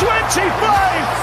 25.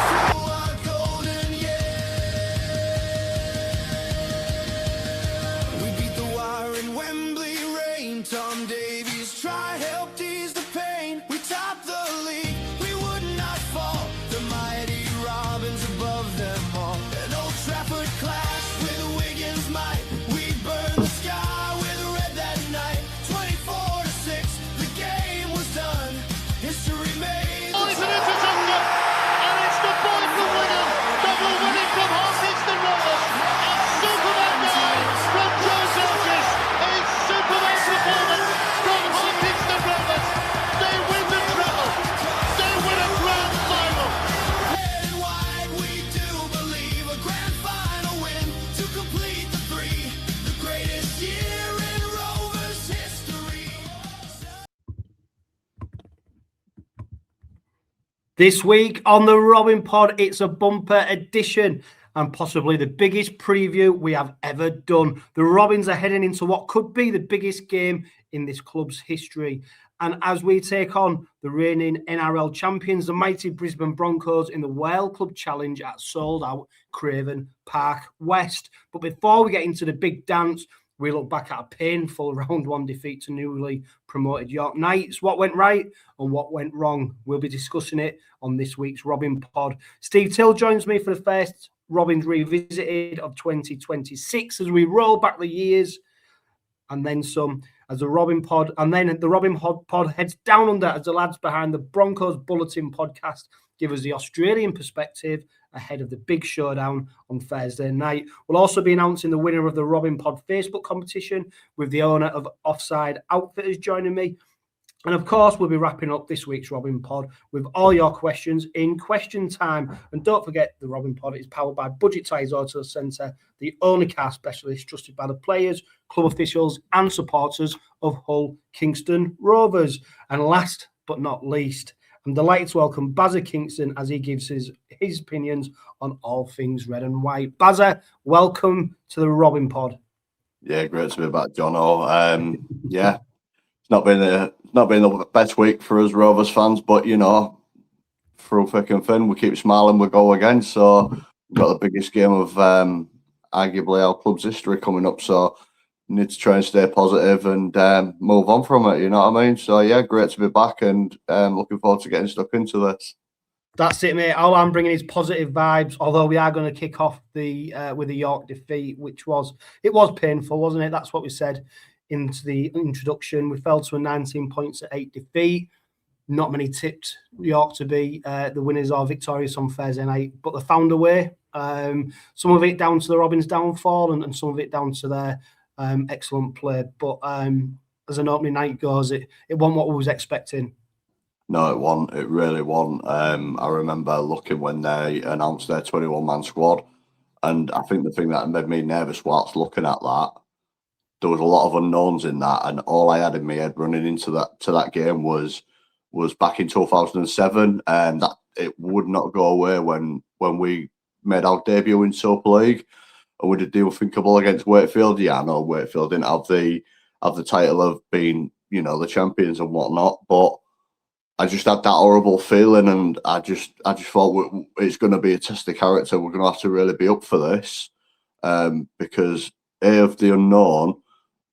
This week on the Robin Pod, it's a bumper edition and possibly the biggest preview we have ever done. The Robins are heading into what could be the biggest game in this club's history. And as we take on the reigning NRL Champions, the mighty Brisbane Broncos in the World Club Challenge at sold-out Craven Park West. But before we get into the big dance, we look back at a painful round one defeat to newly promoted York Knights. What went right and what went wrong? We'll be discussing it on this week's Robin Pod. Steve Till joins me for the first Robins Revisited of 2026 as we roll back the years and then some as the Robin Pod. And then the Robin Pod heads down under as the lads behind the Broncos Bulletin podcast give us the Australian perspective ahead of the big showdown on Thursday night. We'll also be announcing the winner of the Robin Pod Facebook competition with the owner of Offside Outfitters joining me. And of course, we'll be wrapping up this week's Robin Pod with all your questions in question time. And don't forget, the Robin Pod is powered by Budget Tyres Auto Centre, the only car specialist trusted by the players, club officials and supporters of Hull Kingston Rovers. And last but not least, I'm delighted to welcome Bazza Kingston as he gives his opinions on all things red and white. Bazza, welcome to the Robin Pod. Yeah, great to be back, Johno. Yeah, it's not been the best week for us Rovers fans, but you know, through thick and thin, we keep smiling, we go again. So we've got the biggest game of arguably our club's history coming up. So need to try and stay positive and move on from it, you know what I mean? So, yeah, great to be back and looking forward to getting stuck into this. That's it, mate. All I'm bringing is positive vibes, although we are going to kick off with the York defeat, which was painful, wasn't it? That's what we said into the introduction. We fell to a 19 points at 8 defeat. Not many tipped York to be the winners or victorious on Thursday night, but they found a way. Some of it down to the Robins' downfall and some of it down to their excellent play, but as an opening night goes, it wasn't what we was expecting. No, it wasn't. It really wasn't. I remember looking when they announced their 21-man squad, and I think the thing that made me nervous whilst looking at that, there was a lot of unknowns in that, and all I had in my head running into that game was back in 2007, and that it would not go away when we made our debut in Super League. And we did the unthinkable against Wakefield. Yeah, I know Wakefield didn't have the title of being, you know, the champions and whatnot, but I just had that horrible feeling, and I just thought it's going to be a test of character. We're going to have to really be up for this because A, of the unknown,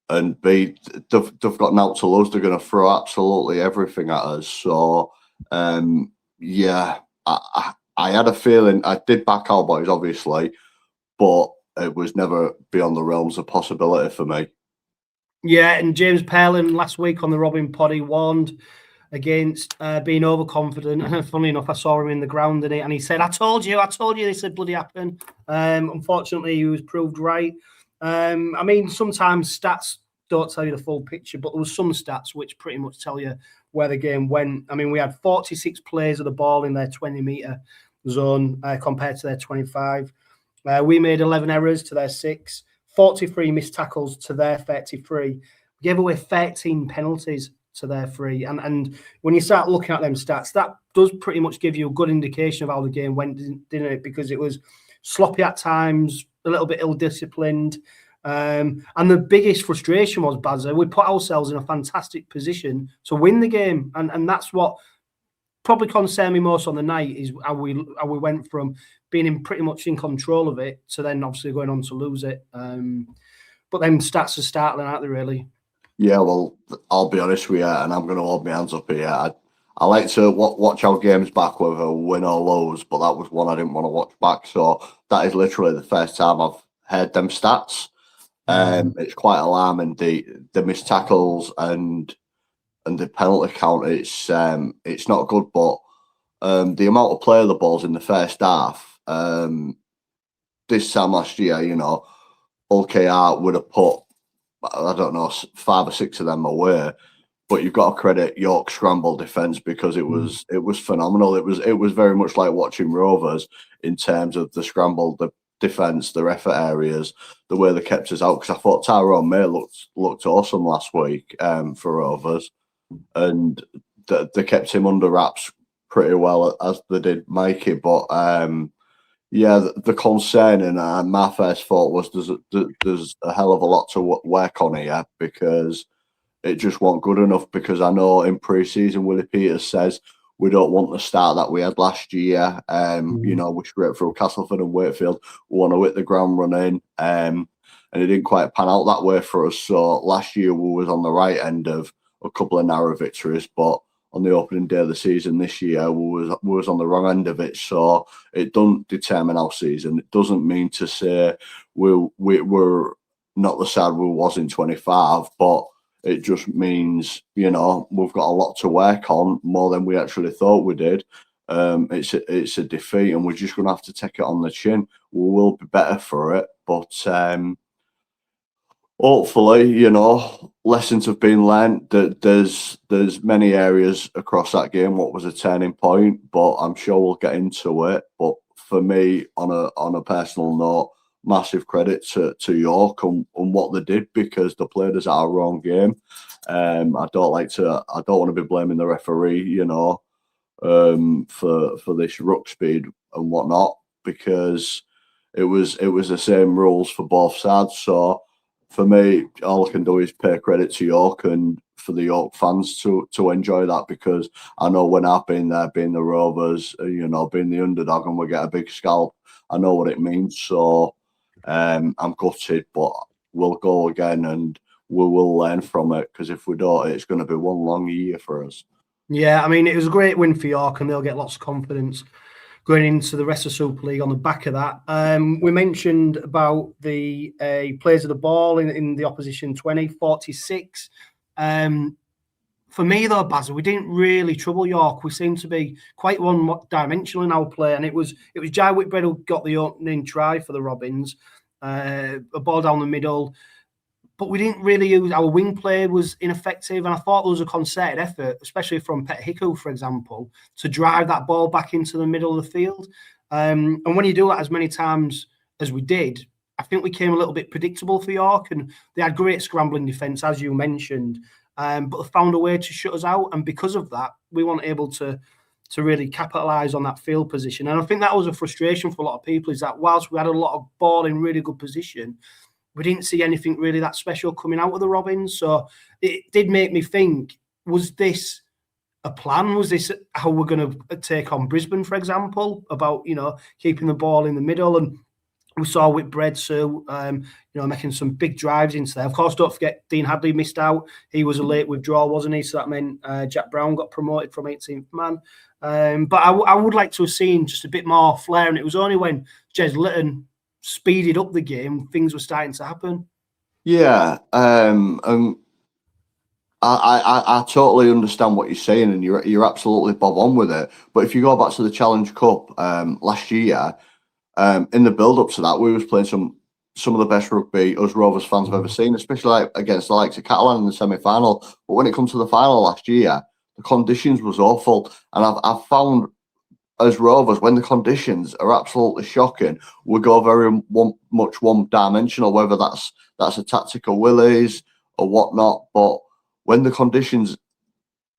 and B, they've got an out to lose. They're going to throw absolutely everything at us. So, yeah, I had a feeling. I did back our boys, obviously, but it was never beyond the realms of possibility for me. Yeah, and James Perlin last week on the Robin Pod, he warned against being overconfident. And funny enough, I saw him in the ground and he said, I told you this would bloody happen. Unfortunately, he was proved right. I mean, sometimes stats don't tell you the full picture, but there was some stats which pretty much tell you where the game went. I mean, we had 46 players of the ball in their 20-metre zone compared to their 25. We made 11 errors to their 6, 43 missed tackles to their 33. We gave away 13 penalties to their 3. And when you start looking at them stats, that does pretty much give you a good indication of how the game went, didn't it? Because it was sloppy at times, a little bit ill-disciplined. And the biggest frustration was, Bazza, we put ourselves in a fantastic position to win the game. And that's what probably concerned me most on the night is how we went from being pretty much in control of it to then obviously going on to lose it. But then stats are startling, aren't they, really? Yeah, well, I'll be honest with you, and I'm going to hold my hands up here. I like to watch our games back, whether win or lose, but that was one I didn't want to watch back. So that is literally the first time I've heard them stats. It's quite alarming, the missed tackles and the penalty count. It's not good, but the amount of play of the balls in the first half, this time last year, you know, OKR would have put, I don't know, 5 or 6 of them away. But you've got to credit York's scramble defence because it was phenomenal. It was very much like watching Rovers in terms of the scramble, the defence, their effort areas, the way they kept us out. Because I thought Tyrone May looked awesome last week for Rovers, and they kept him under wraps pretty well as they did Mikey. But yeah, the concern and my first thought was there's a hell of a lot to work on here because it just wasn't good enough. Because I know in pre-season Willie Peters says we don't want the start that we had last year. You know, we scraped through Castleford and Wakefield. We want to hit the ground running, and it didn't quite pan out that way for us. So last year we was on the right end of a couple of narrow victories, but on the opening day of the season this year we was on the wrong end of it. So it doesn't determine our season. It doesn't mean to say we're not the side we was in 25, but it just means, you know, we've got a lot to work on, more than we actually thought we did. It's a defeat, and we're just going to have to take it on the chin. We will be better for it, but hopefully, you know, lessons have been learned. That there's many areas across that game what was a turning point, but I'm sure we'll get into it. But for me, on a personal note, massive credit to York on what they did, because they played us our own game. I don't want to be blaming the referee, you know, for this ruck speed and whatnot, because it was the same rules for both sides. So for me, all I can do is pay credit to York and for the York fans to enjoy that, because I know when I've been there, being the Rovers, you know, being the underdog, and we get a big scalp, I know what it means. So I'm gutted, but we'll go again and we will learn from it, because if we don't, it's going to be one long year for us. Yeah, I mean, it was a great win for York, and they'll get lots of confidence going into the rest of Super League on the back of that. We mentioned about the players of the ball in the opposition 20, 46. For me, though, Basil, we didn't really trouble York. We seemed to be quite one-dimensional in our play, and it was Jai Whitbread who got the opening try for the Robins, a ball down the middle. But we didn't really use our wing play was ineffective, and I thought there was a concerted effort, especially from Pet Hiku, for example, to drive that ball back into the middle of the field. And when you do that as many times as we did, I think we came a little bit predictable for York, and they had great scrambling defence, as you mentioned, but they found a way to shut us out, and because of that, we weren't able to really capitalise on that field position. And I think that was a frustration for a lot of people, is that whilst we had a lot of ball in really good position, we didn't see anything really that special coming out of the Robins. So it did make me think, was this a plan? Was this how we're going to take on Brisbane, for example, about, you know, keeping the ball in the middle? And we saw Whitbread, so, you know, making some big drives into there. Of course, don't forget, Dean Hadley missed out. He was a late withdrawal, wasn't he? So that meant Jack Brown got promoted from 18th man. But I would like to have seen just a bit more flair. And it was only when Jez Litton speeded up the game, things were starting to happen. Yeah, and I totally understand what you're saying, and you're absolutely bob on with it. But if you go back to the Challenge Cup last year, in the build-up to that, we was playing some of the best rugby us Rovers fans have ever seen, especially like against the likes of Catalan in the semi-final. But when it comes to the final last year, the conditions was awful, and I've found, as Rovers, when the conditions are absolutely shocking, we go very much one-dimensional, whether that's a tactical willies or whatnot. But when the conditions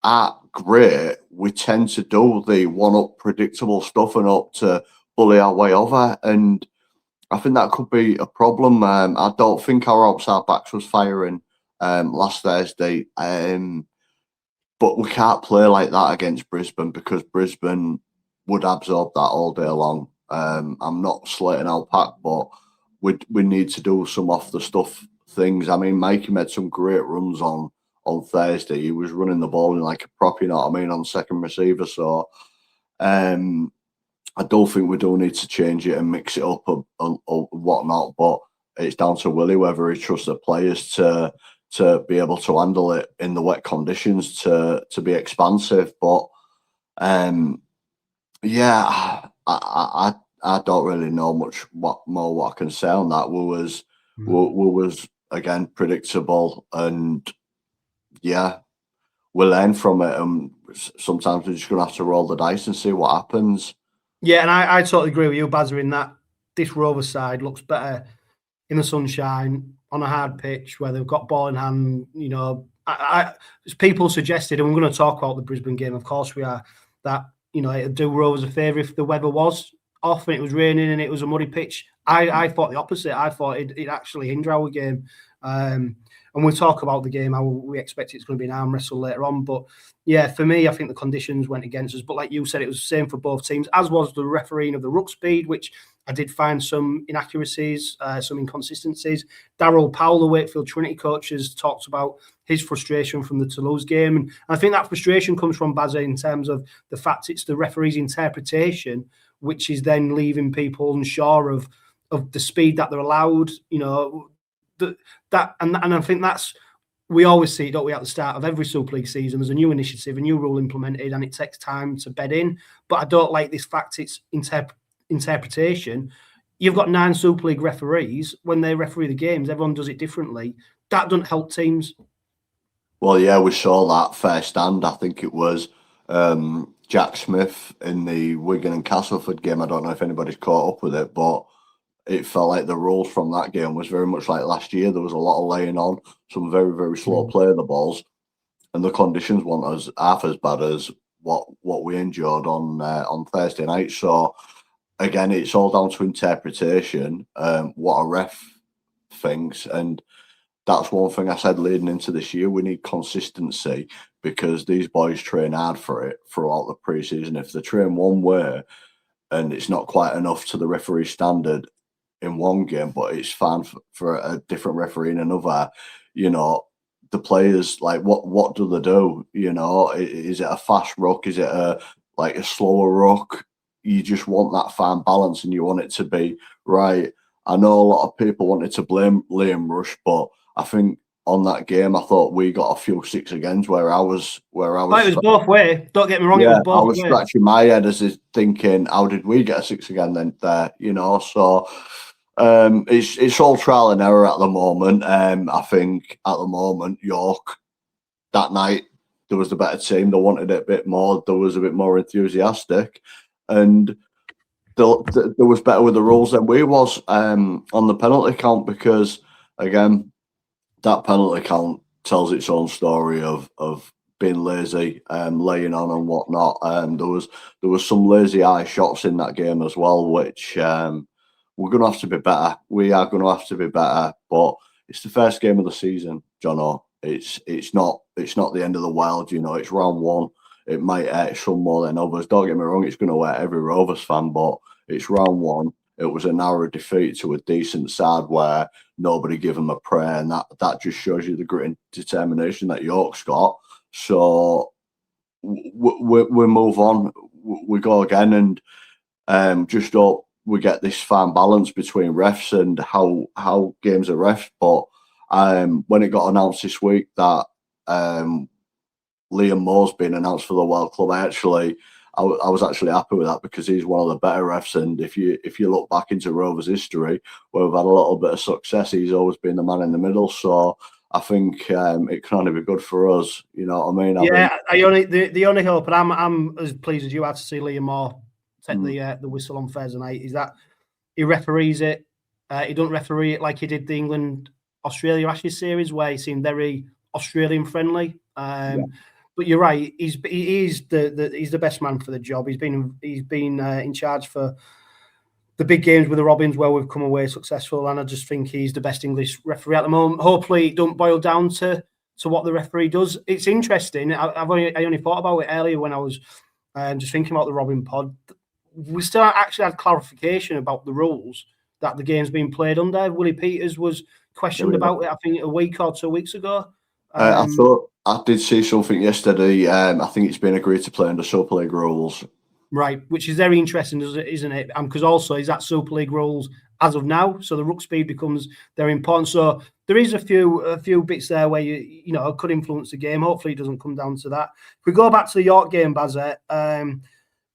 aren't great, we tend to do the one-up predictable stuff and up to bully our way over. And I think that could be a problem. I don't think our outside backs was firing last Thursday. But we can't play like that against Brisbane because Brisbane would absorb that all day long. I'm not slating our pack, but we need to do some off the stuff things. I mean, Mikey made some great runs on Thursday. He was running the ball in like a prop, you know what I mean, on second receiver. So I don't think we do need to change it and mix it up and whatnot. But it's down to Willie whether he trusts the players to be able to handle it in the wet conditions, to be expansive. But yeah, I don't really know much what I can say on that. We was again predictable, and yeah, we'll learn from it. And sometimes we're just gonna have to roll the dice and see what happens. Yeah, and I totally agree with you, Bazzer, in that this Rovers side looks better in the sunshine on a hard pitch where they've got ball in hand. You know, as people suggested, and we're going to talk about the Brisbane game, of course we are, that, you know, it'd do Rovers a favour if the weather was off and it was raining and it was a muddy pitch. I thought the opposite. I thought it'd actually hinder our game. And we'll talk about the game, how we expect it's going to be an arm wrestle later on. But yeah, for me, I think the conditions went against us. But like you said, it was the same for both teams, as was the refereeing of the ruck speed, which I did find some inaccuracies, some inconsistencies. Darryl Powell, the Wakefield Trinity coach, has talked about his frustration from the Toulouse game. And I think that frustration comes from Bazza in terms of the fact it's the referee's interpretation, which is then leaving people unsure of the speed that they're allowed, you know, and I think that's, we always see it, don't we, at the start of every Super League season. There's a new initiative, a new rule implemented, and it takes time to bed in. But I don't like this fact it's interpretation. You've got 9 Super League referees. When they referee the games, everyone does it differently. That doesn't help teams. Well, yeah, we saw that first stand. I think it was Jack Smith in the Wigan and Castleford game. I don't know if anybody's caught up with it, but it felt like the rules from that game was very much like last year. There was a lot of laying on, some very, very slow play of the balls, and the conditions weren't as half as bad as what we endured on Thursday night. So again, it's all down to interpretation, what a ref thinks, and that's one thing I said leading into this year. We need consistency because these boys train hard for it throughout the pre-season. If they train one way and it's not quite enough to the referee standard in one game, but it's fine for a different referee in another, you know, the players, like, what do they do? You know, is it a fast ruck? Is it a slower ruck? You just want that fine balance, and you want it to be right. I know a lot of people wanted to blame Liam Rush, but I think on that game, I thought we got a few 6 agains where I was. It was both ways. Don't get me wrong. Yeah, it was both I was scratching my head as is thinking, how did we get a 6 again then? There, you know. So it's all trial and error at the moment. I think at the moment, York, that night, there was the better team. They wanted it a bit more. There was a bit more enthusiastic, and there was better with the rules than we was on the penalty count, because again, that penalty count tells its own story of being lazy, laying on and whatnot. There was some lazy eye shots in that game as well, which we're going to have to be better. We are going to have to be better, but it's the first game of the season, Johno. It's not the end of the world, you know. It's round 1. It might hurt some more than others. Don't get me wrong, it's going to hurt every Rovers fan, but it's round 1. It was a narrow defeat to a decent side where nobody gave them a prayer, and that just shows you the grit and determination that York's got. So we move on. We go again, and just hope we get this fine balance between refs and how games are refed. But when it got announced this week that Liam Moore's been announced for the World Club, I was actually happy with that, because he's one of the better refs. And if you look back into Rovers history, where we've had a little bit of success, he's always been the man in the middle. So I think it can only be good for us. You know what I mean? The only hope, and I'm as pleased as you are to see Liam Moore take the whistle on Thursday night, is that he referees it. He don't referee it like he did the England-Australia Ashes series, where he seemed very Australian friendly. But you're right. He's the best man for the job. He's been in charge for the big games with the Robins, where we've come away successful. And I just think he's the best English referee at the moment. Hopefully, it don't boil down to to what the referee does. It's interesting. I only thought about it earlier when I was just thinking about the Robin pod. We still actually had clarification about the rules that the game's been played under. Willie Peters was questioned about it, I think, a week or 2 weeks ago. I thought I did see something yesterday. I think it's been agreed to play under Super League rules. Right, which is very interesting, isn't it? Because also is that Super League rules as of now, so the ruck speed becomes very important. So there is a few bits there where you know could influence the game. Hopefully, it doesn't come down to that. If we go back to the York game, Bazza,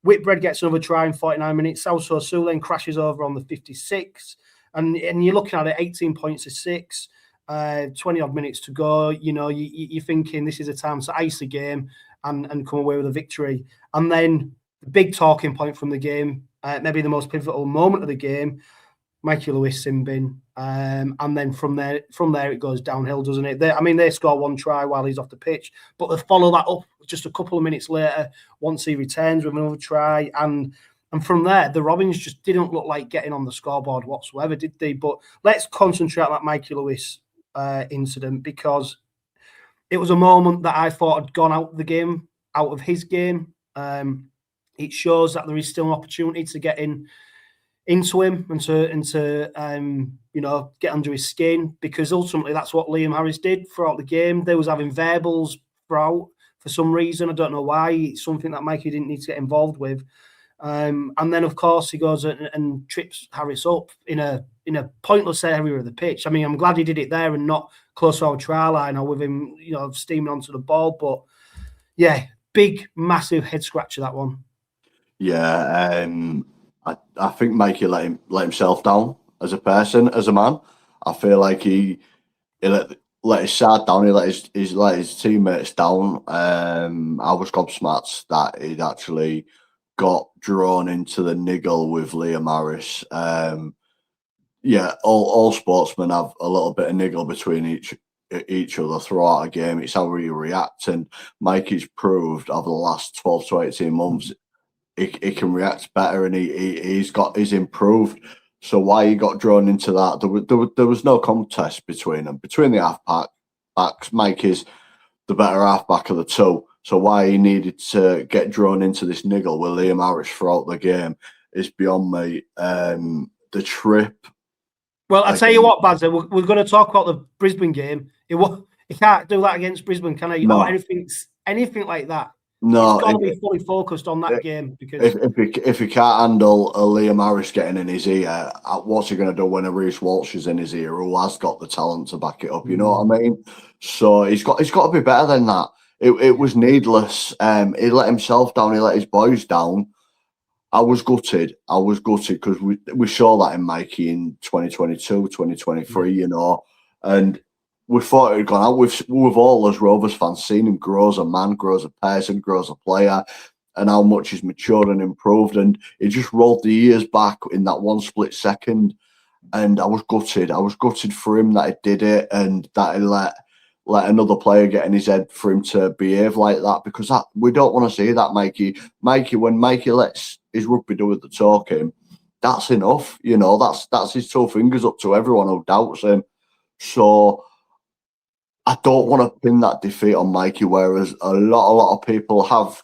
Whitbread gets another try in 49 minutes. Also, Sulen crashes over on the 56, and you're looking at it, 18 points to 6. 20 odd minutes to go. You know, you're thinking this is a time to ice the game and come away with a victory. And then the big talking point from the game, maybe the most pivotal moment of the game, Mikey Lewis sin bin, and then from there it goes downhill, doesn't it? They score one try while he's off the pitch, but they follow that up just a couple of minutes later once he returns with another try, and from there the Robins just didn't look like getting on the scoreboard whatsoever, did they? But let's concentrate on that Mikey Lewis incident, because it was a moment that I thought had gone out of his game. It shows that there is still an opportunity to get into him and to you know, get under his skin, because ultimately that's what Liam Harris did throughout the game. They was having verbals throughout for some reason. I don't know why. It's something that Mikey didn't need to get involved with. And then of course he goes and trips Harris up in a pointless area of the pitch. I mean, I'm glad he did it there and not close to our try line or with him, you know, steaming onto the ball. But yeah, big, massive head scratcher, that one. Yeah, I think Mikey let himself down as a person, as a man. I feel like he let his side down. He let his teammates down. I was gobsmacked that he'd actually got drawn into the niggle with Liam Harris. Yeah, all sportsmen have a little bit of niggle between each other throughout a game. It's how you react, and Mikey's proved over the last 12 to 18 months he can react better, and he's improved. So why he got drawn into that? There was no contest between them, between the halfbacks. Mike is the better halfback of the two. So why he needed to get drawn into this niggle with Liam Harris throughout the game is beyond me. The trip. Well, I'll tell you what, Bazza, we're going to talk about the Brisbane game. He can't do that against Brisbane, can he? No. Or anything like that. No, he's got to be fully focused on that game, because if he can't handle a Liam Harris getting in his ear, what's he going to do when a Reece Walsh is in his ear, who has got the talent to back it up? You know what I mean? So he's got to be better than that. It was needless. He let himself down. He let his boys down. I was gutted because we saw that in Mikey in 2022, 2023. You know, and we thought it had gone out. We've all, as Rovers fans, seen him grow as a man, grow as a person, grow as a player, and how much he's matured and improved. And he just rolled the years back in that one split second. And I was gutted. I was gutted for him that he did it, and that he let another player get in his head for him to behave like that, because we don't want to see that, Mikey. When Mikey lets his rugby do the talking, that's enough. You know, that's his 2 fingers up to everyone who doubts him. So I don't want to pin that defeat on Mikey, whereas a lot of people have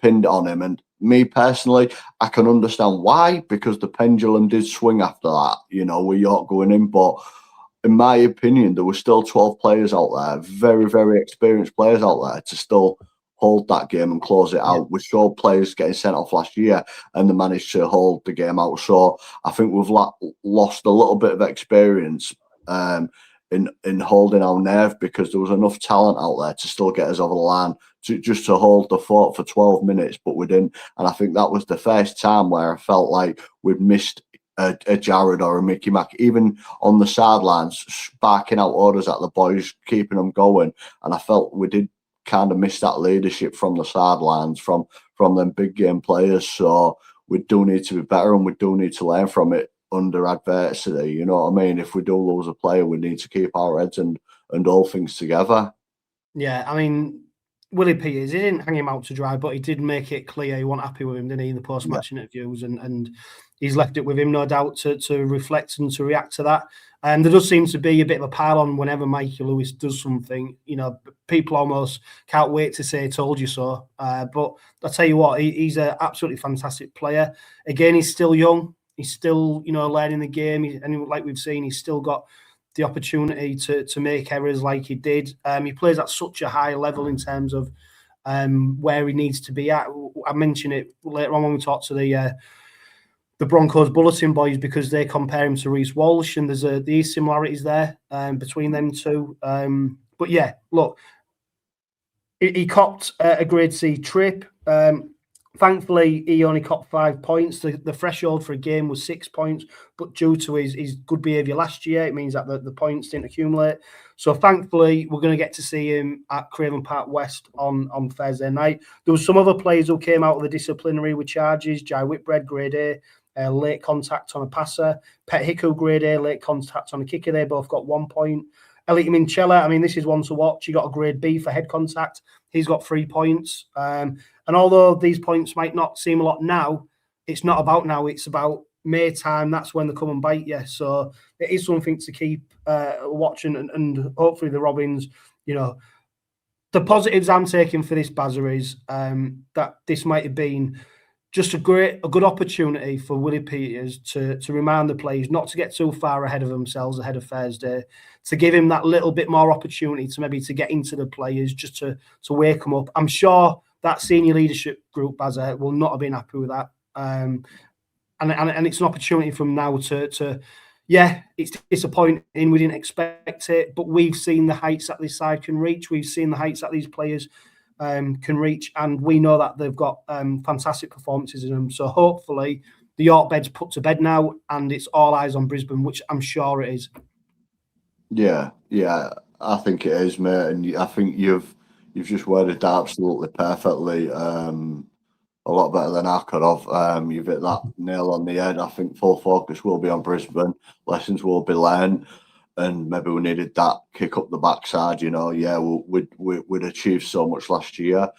pinned it on him. And me personally, I can understand why, because the pendulum did swing after that, you know, with York going in. But in my opinion, there were still 12 players out there, very, very experienced players out there, to still hold that game and close it out. We saw players getting sent off last year and they managed to hold the game out. So I think we've lost a little bit of experience in holding our nerve, because there was enough talent out there to still get us over the line, just to hold the fort for 12 minutes, but we didn't. And I think that was the first time where I felt like we'd missed a Jared or a Mickey Mack, even on the sidelines, sparking out orders at the boys, keeping them going. And I felt we did kind of miss that leadership from the sidelines, from them big game players. So we do need to be better, and we do need to learn from it under adversity. You know what I mean? If we do lose a player, we need to keep our heads and all things together. Yeah, I mean, Willie Peters, he didn't hang him out to dry, but he did make it clear he wasn't happy with him, didn't he, in the post-match interviews, and he's left it with him, no doubt, to reflect and to react to that. And there does seem to be a bit of a pile-on whenever Mikey Lewis does something. You know, people almost can't wait to say "told you so." But I'll tell you what, he's an absolutely fantastic player. Again, he's still young. He's still, learning the game. And like we've seen, he's still got the opportunity to make errors like he did. He plays at such a high level in terms of where he needs to be at. I mentioned it later on when we talked to the Broncos Bulletin boys, because they compare him to Reece Walsh, and there's these similarities there between them two. But yeah, look, he copped a grade C trip. Thankfully, he only copped 5 points. The threshold for a game was 6 points, but due to his good behaviour last year, it means that the points didn't accumulate. So thankfully, we're going to get to see him at Craven Park West on Thursday night. There was some other players who came out of the disciplinary with charges. Jai Whitbread, grade A, late contact on a passer. Pet Hickle, grade A, late contact on a kicker. They both got 1 point. Elliot Minchella, I mean, this is one to watch. He got a grade B for head contact. He's got 3 points. And although these points might not seem a lot now, it's not about now. It's about May time. That's when they come and bite you. So it is something to keep watching. And hopefully the Robins, the positives I'm taking for this buzzer is that this might have been just a good opportunity for Willie Peters to remind the players not to get too far ahead of themselves ahead of Thursday, to give him that little bit more opportunity to get into the players, just to wake them up. I'm sure that senior leadership group, Bazza, will not have been happy with that. And it's an opportunity from now to it's disappointing. We didn't expect it, but we've seen the heights that this side can reach. We've seen the heights that these players can reach, and we know that they've got fantastic performances in them. So hopefully the York bed's put to bed now, and it's all eyes on Brisbane, which I'm sure it is. Yeah, I think it is, mate, and I think you've just worded that absolutely perfectly. A lot better than I could have. You've hit that nail on the head. I think full focus will be on Brisbane. Lessons will be learned. And maybe we needed that kick up the backside, we'd achieved so much last year.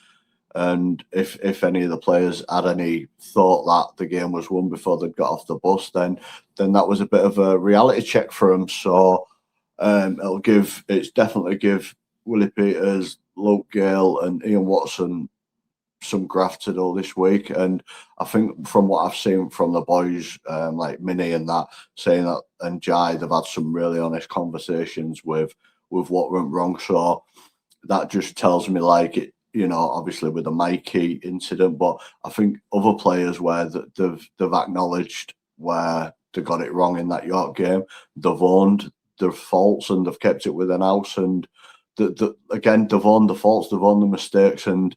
And if any of the players had any thought that the game was won before they got off the bus, then that was a bit of a reality check for them. So it's definitely give Willie Peters, Luke Gale and Ian Watson some graft to do this week. And I think from what I've seen from the boys, like Minnie and that, saying that, and Jai, they've had some really honest conversations with what went wrong. So that just tells me, like, it, obviously with the Mikey incident, but I think other players where they've acknowledged where they got it wrong in that York game, they've owned their faults and they've kept it within house. And again, they've owned the faults, they've owned the mistakes, and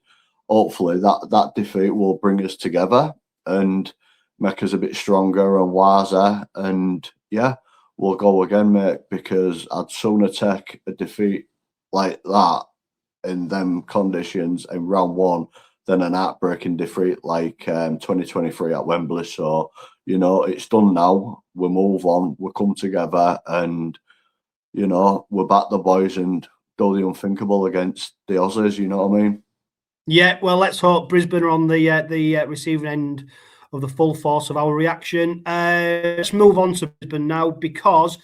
hopefully that defeat will bring us together and make us a bit stronger and wiser. And we'll go again, mate, because I'd sooner take a defeat like that in them conditions in round one than an heartbreaking defeat like 2023 at Wembley. So, it's done now. We move on, we come together, and, we'll back the boys and do the unthinkable against the Aussies, you know what I mean? Yeah, well, let's hope Brisbane are on the receiving end of the full force of our reaction. Let's move on to Brisbane now, because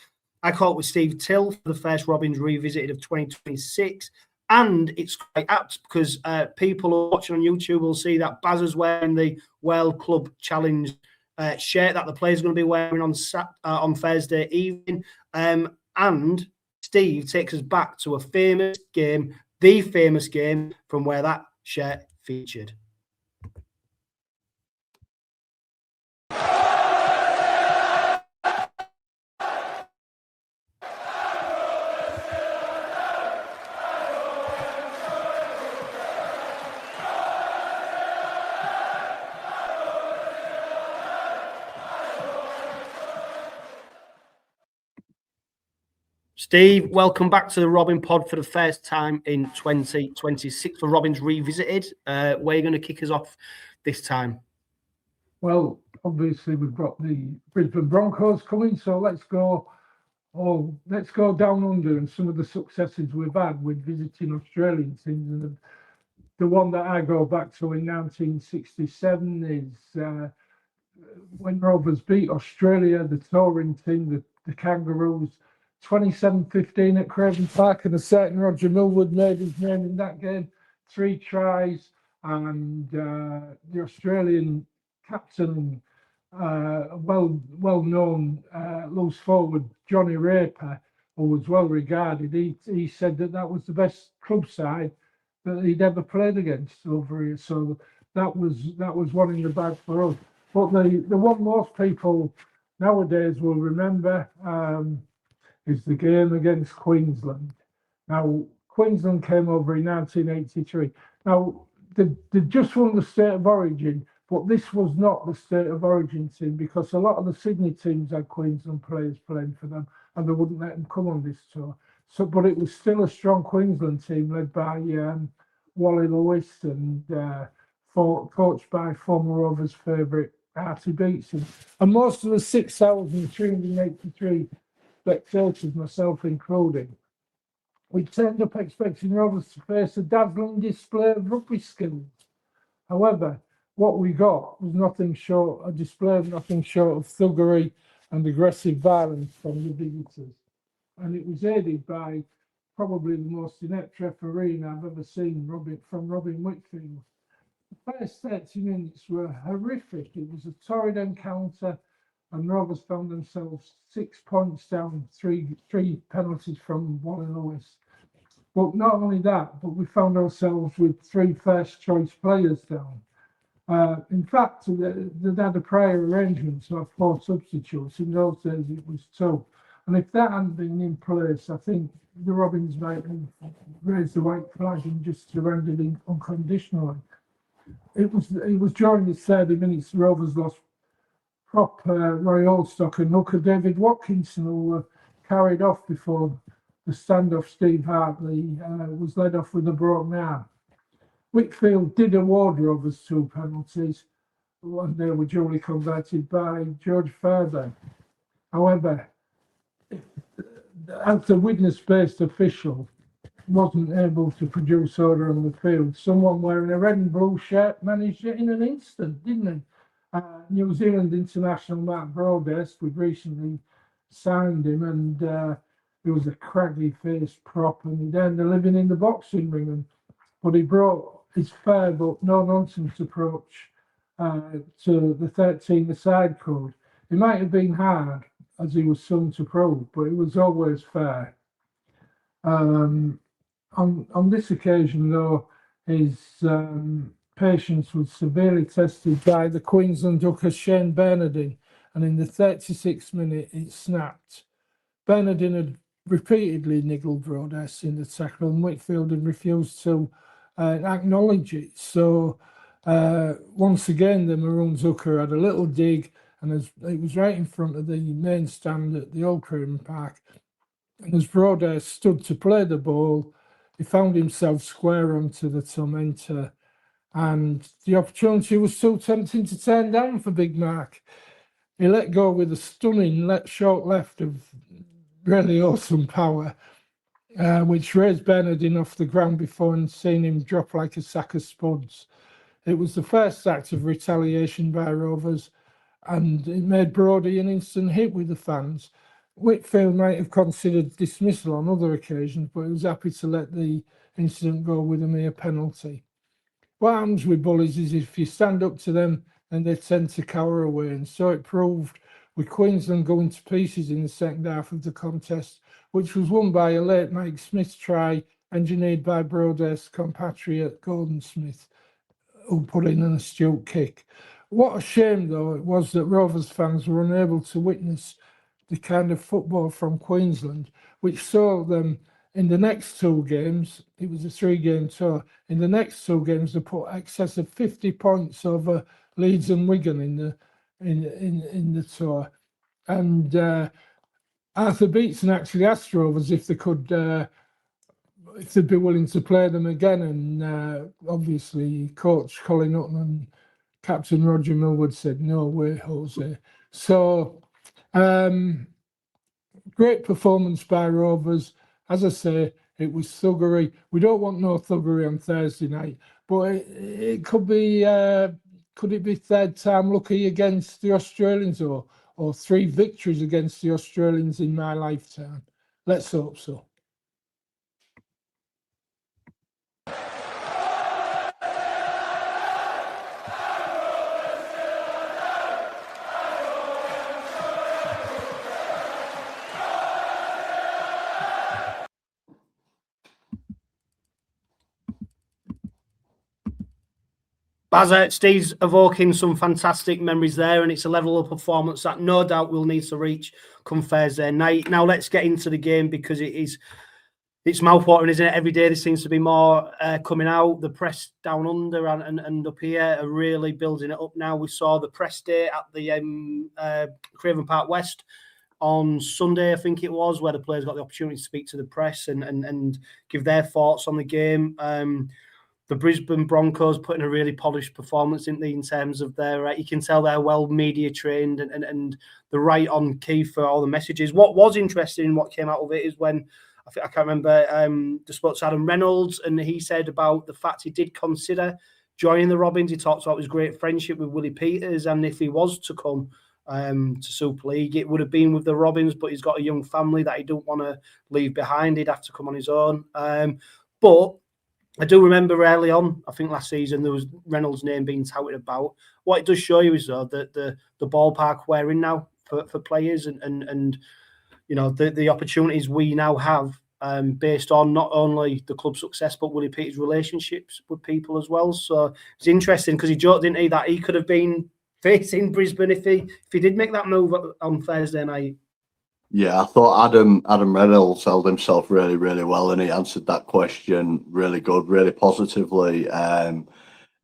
I caught with Steve Till for the first Robins Revisited of 2026. And it's quite apt because people watching on YouTube will see that Baz is wearing the World Club Challenge shirt that the players are going to be wearing on Thursday evening. And Steve takes us back to a famous game, the famous game from where that shirt featured. Steve, welcome back to the Robin Pod for the first time in 2026 for Robins Revisited. Where are you going to kick us off this time? Well, obviously we've got the Brisbane Broncos coming, so let's go down under and some of the successes we've had with visiting Australian teams. And the one that I go back to in 1967 is when Rovers beat Australia, the touring team, the Kangaroos, 27-15 at Craven Park, and a certain Roger Millwood made his name in that game, 3 tries, and the Australian captain, well-known loose forward Johnny Raper, who was well regarded, he said that was the best club side that he'd ever played against over here. So that was one in the bag for us. But the one most people nowadays will remember is the game against Queensland. Now, Queensland came over in 1983. Now, they just won the State of Origin, but this was not the State of Origin team, because a lot of the Sydney teams had Queensland players playing for them, and they wouldn't let them come on this tour. So, but it was still a strong Queensland team led by Wally Lewis and coached by former Rovers favourite Artie Beetson. And most of the 6,383 spectators, myself included, we turned up expecting Rovers to face a dazzling display of rugby skills. However, what we got was nothing short of thuggery and aggressive violence from the visitors. And it was aided by probably the most inept refereeing I've ever seen from Robin Whitfield. The first 30 minutes were horrific. It was a torrid encounter, and Rovers found themselves 6 points down, three penalties from Wally Lewis. But not only that, but we found ourselves with 3 first choice players down. In fact, they had a prior arrangement to have 4 substitutes. In those days, it was 2. And if that hadn't been in place, I think the Robins might have raised the white flag and just surrendered unconditionally. It was during the 30 minutes the Rovers lost prop Roy Oldstock and hooker David Watkinson, who were carried off before the standoff. Steve Hartley was led off with a broken arm. Whitfield did award Rovers 2 penalties, and they were duly converted by George Fairbairn. However, as the witness-based official wasn't able to produce order on the field, someone wearing a red and blue shirt managed it in an instant, didn't he? New Zealand international Mark Broadhurst, we'd recently signed him, and he was a craggy-faced prop, and he'd earned a living in the boxing ring, but he brought his fair but no-nonsense approach to the 13-a-side code. It might have been hard, as he was soon to prove, but it was always fair. On this occasion, though, his patience was severely tested by the Queensland hooker Shane Bernardine, and in the 36th minute, it snapped. Bernardine had repeatedly niggled Broadhurst in the tackle, and Whitfield had refused to acknowledge it. So once again, the Maroons hooker had a little dig, and as it was right in front of the main stand at the old Craven Park. And as Broadhurst stood to play the ball, he found himself square onto the tormentor, and the opportunity was so tempting to turn down for Big Mark. He let go with a stunning short left of really awesome power, which raised Bernardine off the ground before seeing him drop like a sack of spuds. It was the first act of retaliation by Rovers, and it made Brodie an instant hit with the fans. Whitfield might have considered dismissal on other occasions, but he was happy to let the incident go with a mere penalty. What happens with bullies is if you stand up to them, then they tend to cower away, and so it proved, with Queensland going to pieces in the second half of the contest, which was won by a late Mike Smith try engineered by Broadhurst's compatriot Gordon Smith, who put in an astute kick. What a shame, though, it was that Rovers fans were unable to witness the kind of football from Queensland, which saw them in the next 2 games. It was a 3-game tour. In the next 2 games, they put excess of 50 points over Leeds and Wigan in the tour. And Arthur Beetson actually asked Rovers if they could, if they'd be willing to play them again. And obviously, Coach Colin Hutton and Captain Roger Millwood said, "No way, Jose." So, great performance by Rovers. As I say, it was thuggery. We don't want no thuggery on Thursday night, but it could be. Could it be third time lucky against the Australians, or 3 victories against the Australians in my lifetime? Let's hope so. Bazza, Steve's evoking some fantastic memories there, and it's a level of performance that no doubt we'll need to reach come Thursday night. Now let's get into the game, because it's mouthwatering, isn't it? Every day there seems to be more coming out. The press down under and up here are really building it up now. We saw the press day at the Craven Park West on Sunday, I think it was, where the players got the opportunity to speak to the press and give their thoughts on the game. The Brisbane Broncos put in a really polished performance, didn't they, in terms of their, you can tell they're well media trained and they're right on key for all the messages. What was interesting, what came out of it, is when, I can't remember, the spoke to Adam Reynolds, and he said about the fact he did consider joining the Robins. He talked about his great friendship with Willie Peters, and if he was to come to Super League, it would have been with the Robins, but he's got a young family that he don't want to leave behind. He'd have to come on his own. But I do remember early on, I think last season, there was Reynolds' name being touted about. What it does show you is, though, that the ballpark we're in now for players and you know, the opportunities we now have based on not only the club success, but Willie Peters' relationships with people as well. So it's interesting, because he joked, didn't he, that he could have been facing Brisbane if he did make that move on Thursday night. Yeah, I thought Adam Reynolds held himself really, really well, and he answered that question really good, really positively.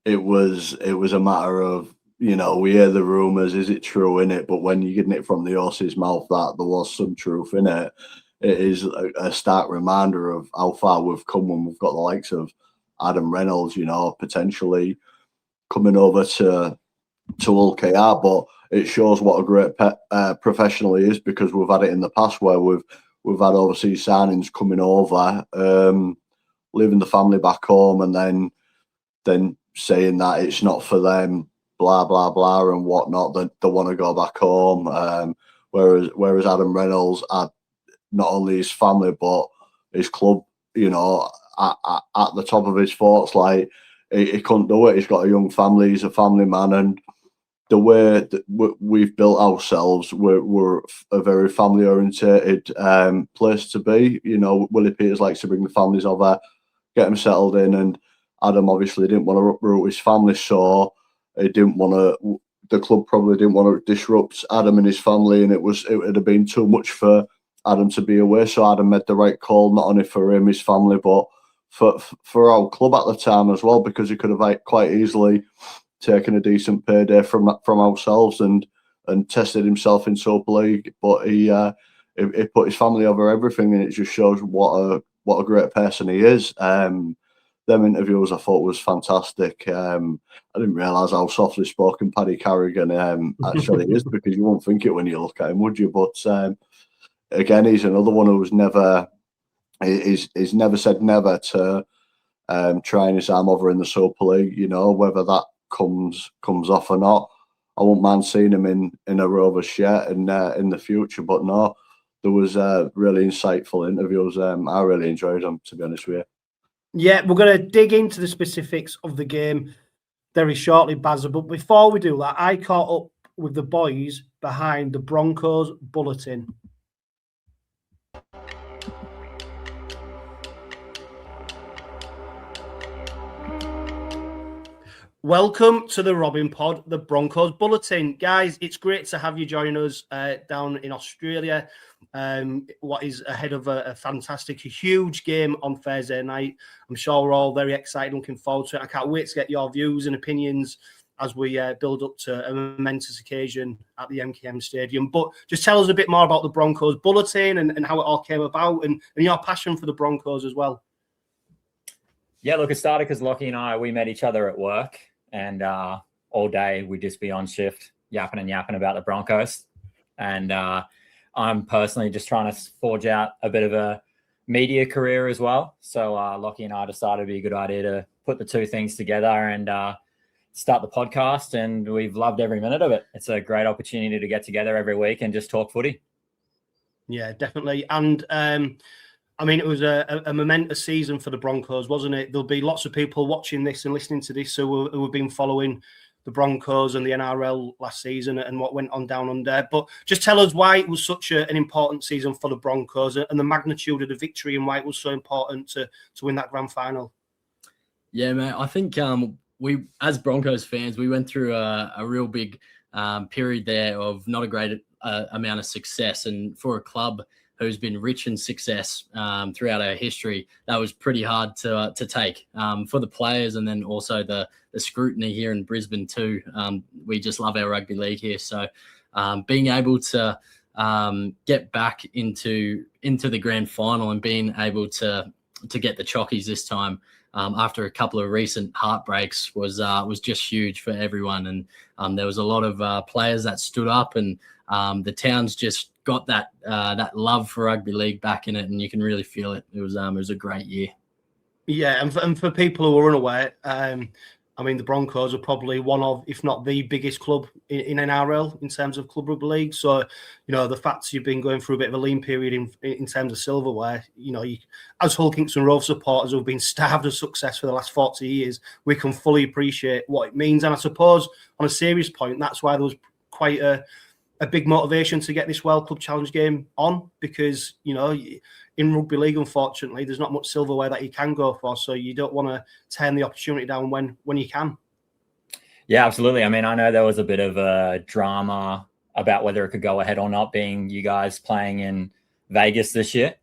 It was a matter of, you know, we hear the rumours, is it true in it? But when you're getting it from the horse's mouth that there was some truth in it, it is a stark reminder of how far we've come when we've got the likes of Adam Reynolds, you know, potentially coming over to Hull KR, but it shows what a great professional he is, because we've had it in the past where we've had overseas signings coming over, leaving the family back home, and then saying that it's not for them, blah blah blah and whatnot. They want to go back home. Whereas Adam Reynolds had not only his family but his club, you know, at the top of his thoughts. Like he couldn't do it. He's got a young family. He's a family man, and the way that we've built ourselves, we're a very family-orientated place to be. You know, Willie Peters likes to bring the families over, get them settled in, and Adam obviously didn't want to uproot his family, so he didn't want to. The club probably didn't want to disrupt Adam and his family, and it would have been too much for Adam to be away. So Adam made the right call, not only for him, his family, but for our club at the time as well, because he could have quite easily taken a decent payday from ourselves and tested himself in Super League, but he put his family over everything, and it just shows what a great person he is. Them interviews I thought was fantastic. I didn't realise how softly spoken Paddy Carrigan actually is, because you won't think it when you look at him, would you? But again, he's another one who's never said never to trying his arm over in the Super League. You know, whether that comes off or not, I won't mind seeing him in a Rovers shirt in the future. But no, there was really insightful interviews. I really enjoyed them, to be honest with you. Yeah, we're going to dig into the specifics of the game very shortly, Bazza. But before we do that, I caught up with the boys behind the Broncos Bulletin. Welcome to the Robin Pod, the Broncos Bulletin. Guys, it's great to have you join us down in Australia. What is ahead of a fantastic, huge game on Thursday night. I'm sure we're all very excited, looking forward to it. I can't wait to get your views and opinions as we build up to a momentous occasion at the MKM Stadium. But just tell us a bit more about the Broncos Bulletin and how it all came about, and your passion for the Broncos as well. Yeah, look, it started because Lockie and we met each other at work, and all day we'd just be on shift yapping about the Broncos. And I'm personally just trying to forge out a bit of a media career as well. So Lockie and I decided it'd be a good idea to put the two things together and start the podcast, and we've loved every minute of it. It's a great opportunity to get together every week and just talk footy. Yeah, definitely. And I mean, it was a momentous season for the Broncos, wasn't it? There'll be lots of people watching this and listening to this who have been following the Broncos and the NRL last season and what went on down under. But just tell us why it was such an important season for the Broncos and the magnitude of the victory and why it was so important to win that grand final. Yeah, mate. I think we, as Broncos fans, we went through a real big period there of not a great amount of success. And for a club who's been rich in success throughout our history, that was pretty hard to take for the players, and then also the scrutiny here in Brisbane too. We just love our rugby league here, so being able to get back into the grand final and being able to get the chockies this time after a couple of recent heartbreaks was just huge for everyone. And there was a lot of players that stood up, and the town's just got that love for rugby league back in it, and you can really feel it. It was a great year. Yeah, and for people who are unaware, I mean, the Broncos are probably one of, if not the biggest club in NRL in terms of club rugby league. So, you know, the fact you've been going through a bit of a lean period in terms of silverware, you know, as Hull Kingston Rovers supporters who've been starved of success for the last 40 years, we can fully appreciate what it means. And I suppose on a serious point, that's why there was quite a big motivation to get this World Club Challenge game on, because, you know, in rugby league, unfortunately, there's not much silverware that you can go for. So you don't want to turn the opportunity down when you can. Yeah, absolutely. I mean, I know there was a bit of a drama about whether it could go ahead or not, being you guys playing in Vegas this year.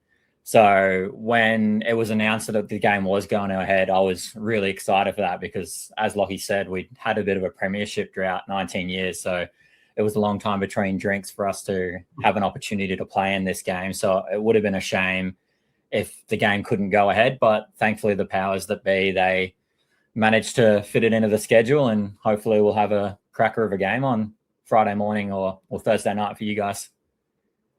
So when it was announced that the game was going ahead, I was really excited for that because, as Lockie said, we had a bit of a premiership drought, 19 years. So it was a long time between drinks for us to have an opportunity to play in this game. So it would have been a shame if the game couldn't go ahead. But thankfully, the powers that be, they managed to fit it into the schedule, and hopefully we'll have a cracker of a game on Friday morning or Thursday night for you guys.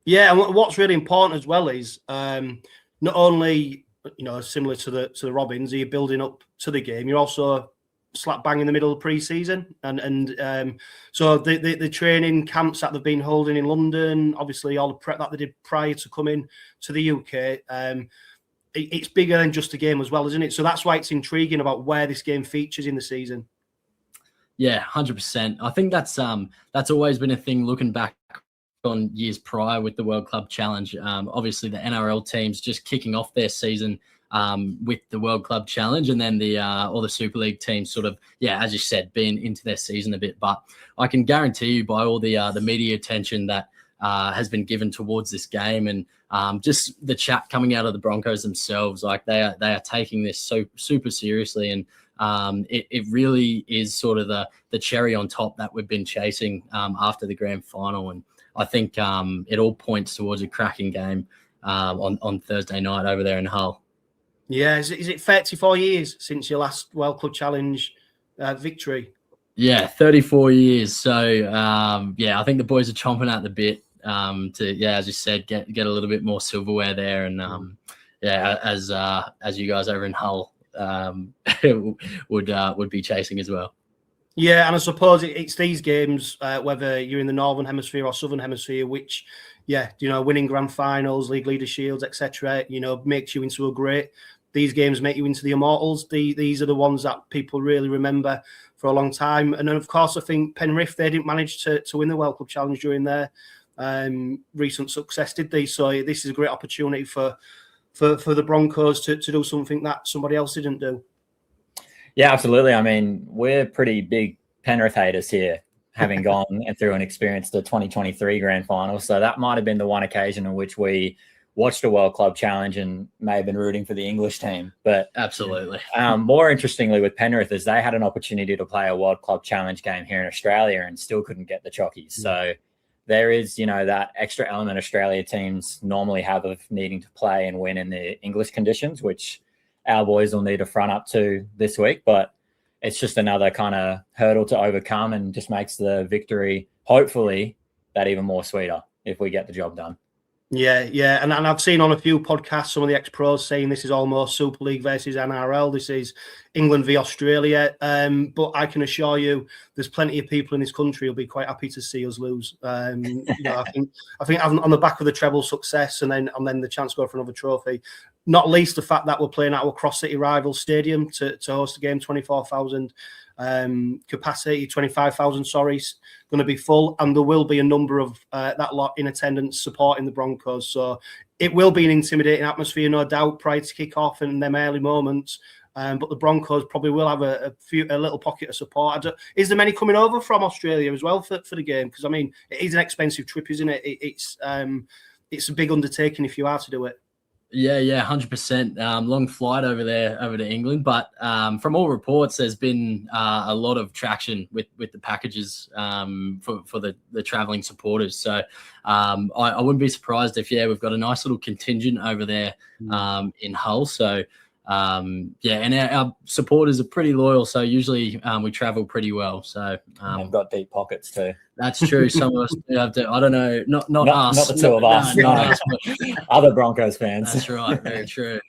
Yeah, and what's really important as well is not only, you know, similar to the Robins, are you building up to the game, you're also slap bang in the middle of pre-season, and so the training camps that they've been holding in London, obviously all the prep that they did prior to coming to the UK, it's bigger than just a game as well, isn't it? So that's why it's intriguing about where this game features in the season. Yeah, 100%. I think that's always been a thing looking back on years prior with the World Club Challenge. Obviously the NRL teams just kicking off their season with the World Club Challenge, and then all the Super League teams sort of, as you said, being into their season a bit. But I can guarantee you, by all the media attention that has been given towards this game, and just the chat coming out of the Broncos themselves, like they are taking this so super seriously, and it really is sort of the cherry on top that we've been chasing after the grand final. And I think it all points towards a cracking game on Thursday night over there in Hull. Yeah, is it 34 years since your last World Club Challenge victory? Yeah, 34 years. So, I think the boys are chomping at the bit to, as you said, get a little bit more silverware there. And, as you guys over in Hull would be chasing as well. Yeah, and I suppose it's these games, whether you're in the Northern Hemisphere or Southern Hemisphere, which, winning grand finals, league leader shields, etc., makes you into a great. These games make you into the immortals. These are the ones that people really remember for a long time. And then, of course, I think Penrith, they didn't manage to win the World Cup Challenge during their recent success, did they? So this is a great opportunity for the Broncos to do something that somebody else didn't do. Yeah, absolutely. I mean, we're pretty big Penrith haters here, having gone through and experienced the 2023 grand final. So that might have been the one occasion in which we watched a World Club Challenge and may have been rooting for the English team. But absolutely. More interestingly with Penrith is they had an opportunity to play a World Club Challenge game here in Australia and still couldn't get the chockies. So there is, that extra element Australia teams normally have of needing to play and win in the English conditions, which our boys will need to front up to this week. But it's just another kind of hurdle to overcome and just makes the victory, hopefully, that even more sweeter if we get the job done. Yeah, and I've seen on a few podcasts some of the ex-pros saying this is almost Super League versus NRL. This is England v Australia. But I can assure you, there's plenty of people in this country who'll be quite happy to see us lose. I think having on the back of the treble success and then the chance to go for another trophy, not least the fact that we're playing at our cross-city rival stadium to host a game, 24,000 capacity, 25,000, sorry, going to be full, and there will be a number of that lot in attendance supporting the Broncos. So it will be an intimidating atmosphere, no doubt, prior to kick-off and them early moments. But the Broncos probably will have a little pocket of support. Is there many coming over from Australia as well for the game? Because I mean, it is an expensive trip, isn't it? It's a big undertaking if you are to do it. Yeah, 100%. Long flight over to England, but from all reports, there's been a lot of traction with the packages for the travelling supporters. So I wouldn't be surprised if we've got a nice little contingent over there in Hull. So and our supporters are pretty loyal. So usually we travel pretty well. So we've got deep pockets too. That's true. Some of us do have to. I don't know. Not us. Not the two of us. No, us, other Broncos fans. That's right. Very true.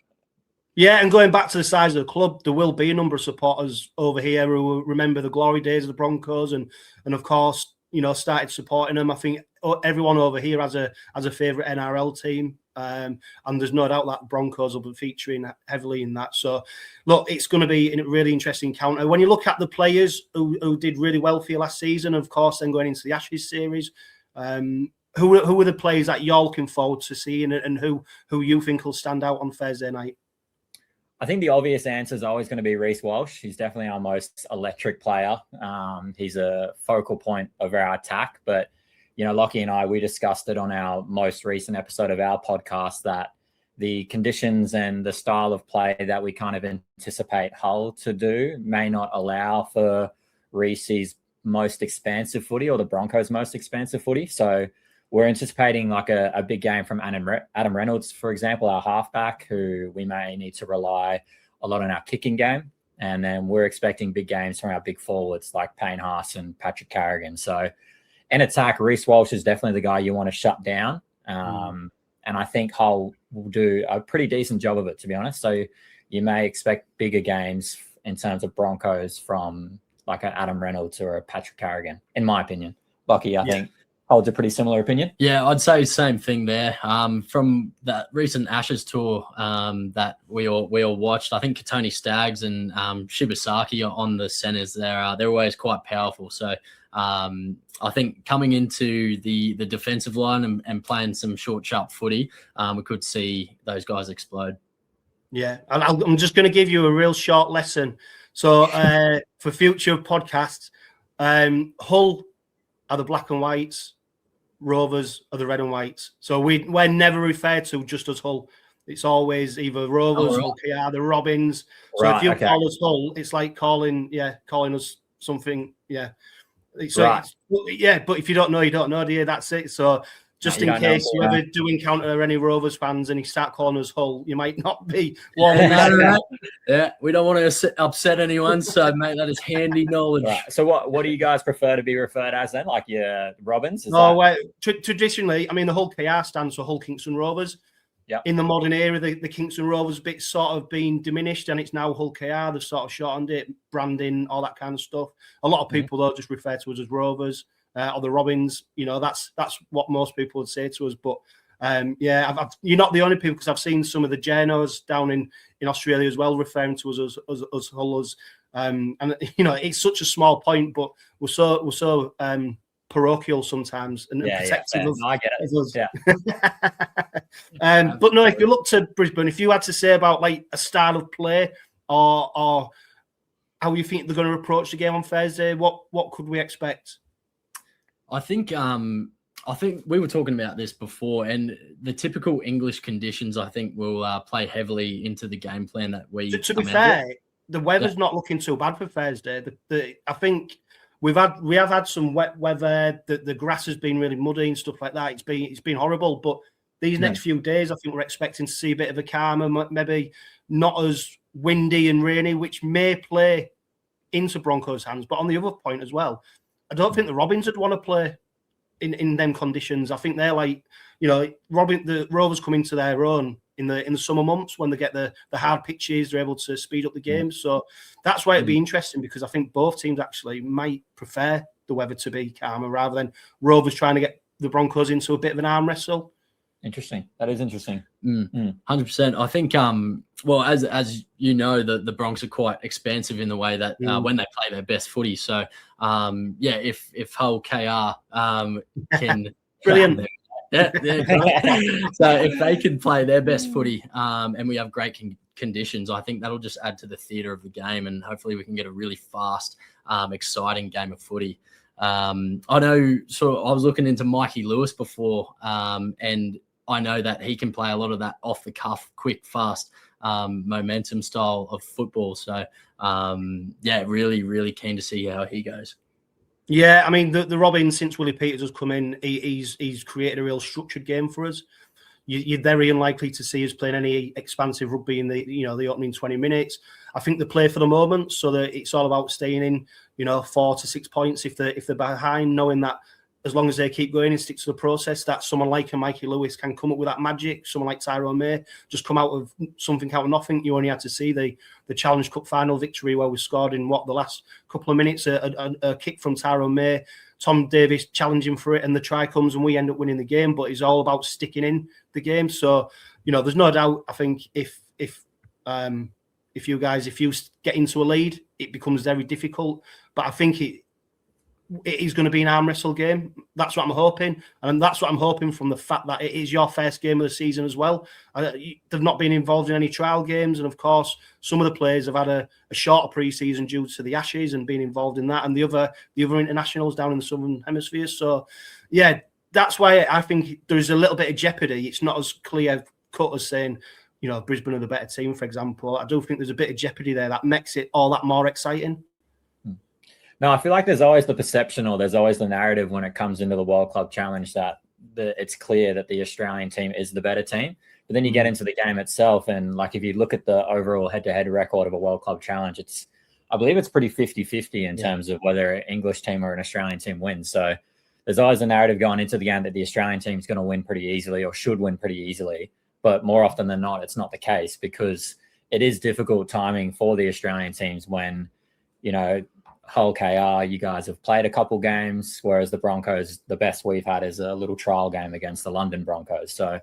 Yeah, and going back to the size of the club, there will be a number of supporters over here who will remember the glory days of the Broncos, and of course, started supporting them. I think everyone over here has a favourite NRL team. And there's no doubt that Broncos will be featuring heavily in that. So, look, it's going to be a really interesting counter. When you look at the players who did really well for you last season, of course, then going into the Ashes series, who are the players that you're looking forward to seeing, and who you think will stand out on Thursday night? I think the obvious answer is always going to be Reece Walsh. He's definitely our most electric player. He's a focal point of our attack, but Lockie and I, we discussed it on our most recent episode of our podcast that the conditions and the style of play that we kind of anticipate Hull to do may not allow for Reece's most expansive footy or the Broncos' most expansive footy. So we're anticipating like a big game from Adam Reynolds, for example, our halfback, who we may need to rely a lot on our kicking game. And then we're expecting big games from our big forwards like Payne Haas and Patrick Carrigan. So in attack, Reece Walsh is definitely the guy you want to shut down. And I think Hull will do a pretty decent job of it, to be honest. So you may expect bigger games in terms of Broncos from like an Adam Reynolds or a Patrick Carrigan, in my opinion. Bucky, I think, holds a pretty similar opinion. Yeah, I'd say same thing there. From that recent Ashes tour that we all watched, I think Katoni Staggs and Shibasaki on the centres, they're always quite powerful. So I think coming into the defensive line and playing some short, sharp footy, we could see those guys explode. Yeah, and I'm just going to give you a real short lesson. So for future podcasts, Hull are the black and whites, Rovers are the red and whites. So we're never referred to just as Hull. It's always either Rovers, Hull KR, the Robins. So if you call us Hull, it's like calling us something. Yeah. So but if you don't know, you don't know, do you? That's it. So just in case you ever do encounter any Rovers fans and you start calling us Hull, you might not be warm. Yeah, we don't want to upset anyone, so mate, that is handy knowledge. Right. So what do you guys prefer to be referred as then? Like your Robins? Traditionally, I mean, the Hull KR stands for Hull Kingston Rovers. Yeah. In the modern era, the Kingston Rovers bit sort of been diminished, and it's now Hull KR. They've sort of shortened it, branding, all that kind of stuff. A lot of people though just refer to us as Rovers or the Robins. That's what most people would say to us. But you're not the only people, because I've seen some of the Johnos down in Australia as well referring to us as Hullers. And it's such a small point, but we're so parochial sometimes and protective of. No, I get it. Yeah. But no, if you look to Brisbane, if you had to say about like a style of play or how you think they're going to approach the game on Thursday, what could we expect? I think we were talking about this before, and the typical English conditions I think will play heavily into the game plan that we. To be fair, the weather's not looking too bad for Thursday. I think we have had some wet weather. The grass has been really muddy and stuff like that. It's been horrible. But these next few days, I think we're expecting to see a bit of a calmer, maybe not as windy and rainy, which may play into Broncos' hands. But on the other point as well, I don't think the Robins would want to play in them conditions. I think they're like, the Rovers come into their own in the summer months when they get the hard pitches, they're able to speed up the game. So that's why it'd be interesting, because I think both teams actually might prefer the weather to be calmer rather than Rovers trying to get the Broncos into a bit of an arm wrestle. Interesting. That is interesting. 100%. I think, well, as you know, the Bronx are quite expansive in the way that when they play their best footy. So, if Hull KR can Brilliant. So if they can play their best footy and we have great conditions, I think that'll just add to the theatre of the game, and hopefully we can get a really fast, exciting game of footy. I know, I was looking into Mikey Lewis before, and I know that he can play a lot of that off the cuff, quick, fast, momentum style of football. So, really, really keen to see how he goes. Yeah, I mean, the Robins, since Willie Peters has come in, he's created a real structured game for us. You're very unlikely to see us playing any expansive rugby in the opening 20 minutes. I think they play for the moment, so that it's all about staying in, 4 to 6 points if they're behind, knowing that as long as they keep going and stick to the process, that someone like a Mikey Lewis can come up with that magic. Someone like Tyrone May just come out of something out of nothing. You only had to see the Challenge Cup final victory where we scored in the last couple of minutes, a kick from Tyrone May, Tom Davis challenging for it, and the try comes and we end up winning the game. But it's all about sticking in the game. So, there's no doubt, I think if you get into a lead, it becomes very difficult. But I think it is going to be an arm wrestle game. That's what I'm hoping. And that's what I'm hoping from the fact that it is your first game of the season as well. They've not been involved in any trial games. And of course, some of the players have had a shorter pre-season due to the Ashes and being involved in that, and the other internationals down in the Southern Hemisphere. So, yeah, that's why I think there's a little bit of jeopardy. It's not as clear cut as saying, Brisbane are the better team, for example. I do think there's a bit of jeopardy there that makes it all that more exciting. No, I feel like there's always the perception, or there's always the narrative when it comes into the World Club Challenge that it's clear that the Australian team is the better team. But then you get into the game itself, and like if you look at the overall head-to-head record of a World Club Challenge, I believe it's pretty 50-50 in terms of whether an English team or an Australian team wins. So there's always a narrative going into the game that the Australian team is going to win pretty easily or should win pretty easily. But more often than not, it's not the case, because it is difficult timing for the Australian teams when, Hull KR, you guys have played a couple games, whereas the Broncos, the best we've had is a little trial game against the London Broncos. So,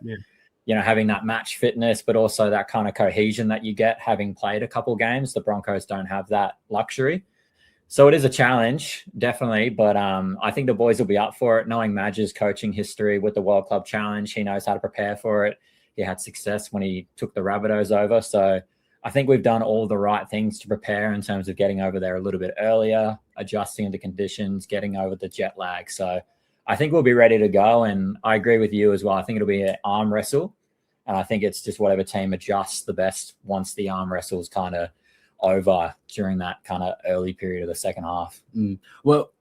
having that match fitness, but also that kind of cohesion that you get having played a couple games, the Broncos don't have that luxury. So it is a challenge, definitely. But I think the boys will be up for it, knowing Madge's coaching history with the World Club Challenge. He knows how to prepare for it. He had success when he took the Rabbitohs over. So I think we've done all the right things to prepare in terms of getting over there a little bit earlier, adjusting to conditions, getting over the jet lag. So I think we'll be ready to go. And I agree with you as well. I think it'll be an arm wrestle. And I think it's just whatever team adjusts the best once the arm wrestle's kind of over during that kind of early period of the second half. Well,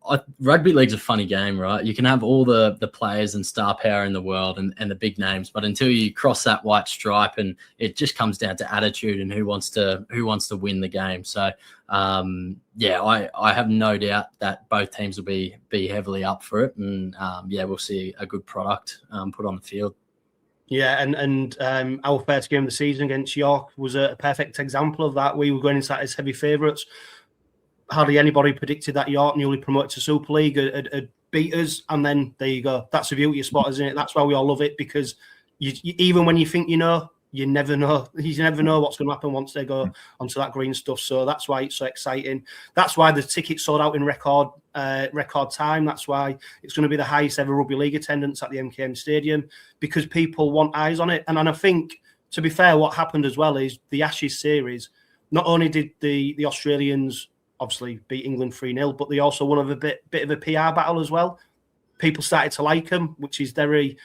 rugby league's a funny game, right? You can have all the players and star power in the world and the big names, but until you cross that white stripe, and it just comes down to attitude and who wants to win the game. So I have no doubt that both teams will be heavily up for it, and we'll see a good product put on the field. Yeah, and our first game of the season against York was a perfect example of that. We were going into that as heavy favourites. Hardly anybody predicted that York, newly promoted to Super League, had beat us, and then there you go. That's the beauty of sport, isn't it? That's why we all love it, because you even when you think you know, you never know. You never know what's going to happen once they go onto that green stuff. So that's why it's so exciting. That's why the tickets sold out in record time. That's why it's going to be the highest ever rugby league attendance at the MKM Stadium, because people want eyes on it. And I think, to be fair, what happened as well is the Ashes series. Not only did the Australians obviously beat England 3-0, but they also won a bit of a PR battle as well. People started to like them, which is very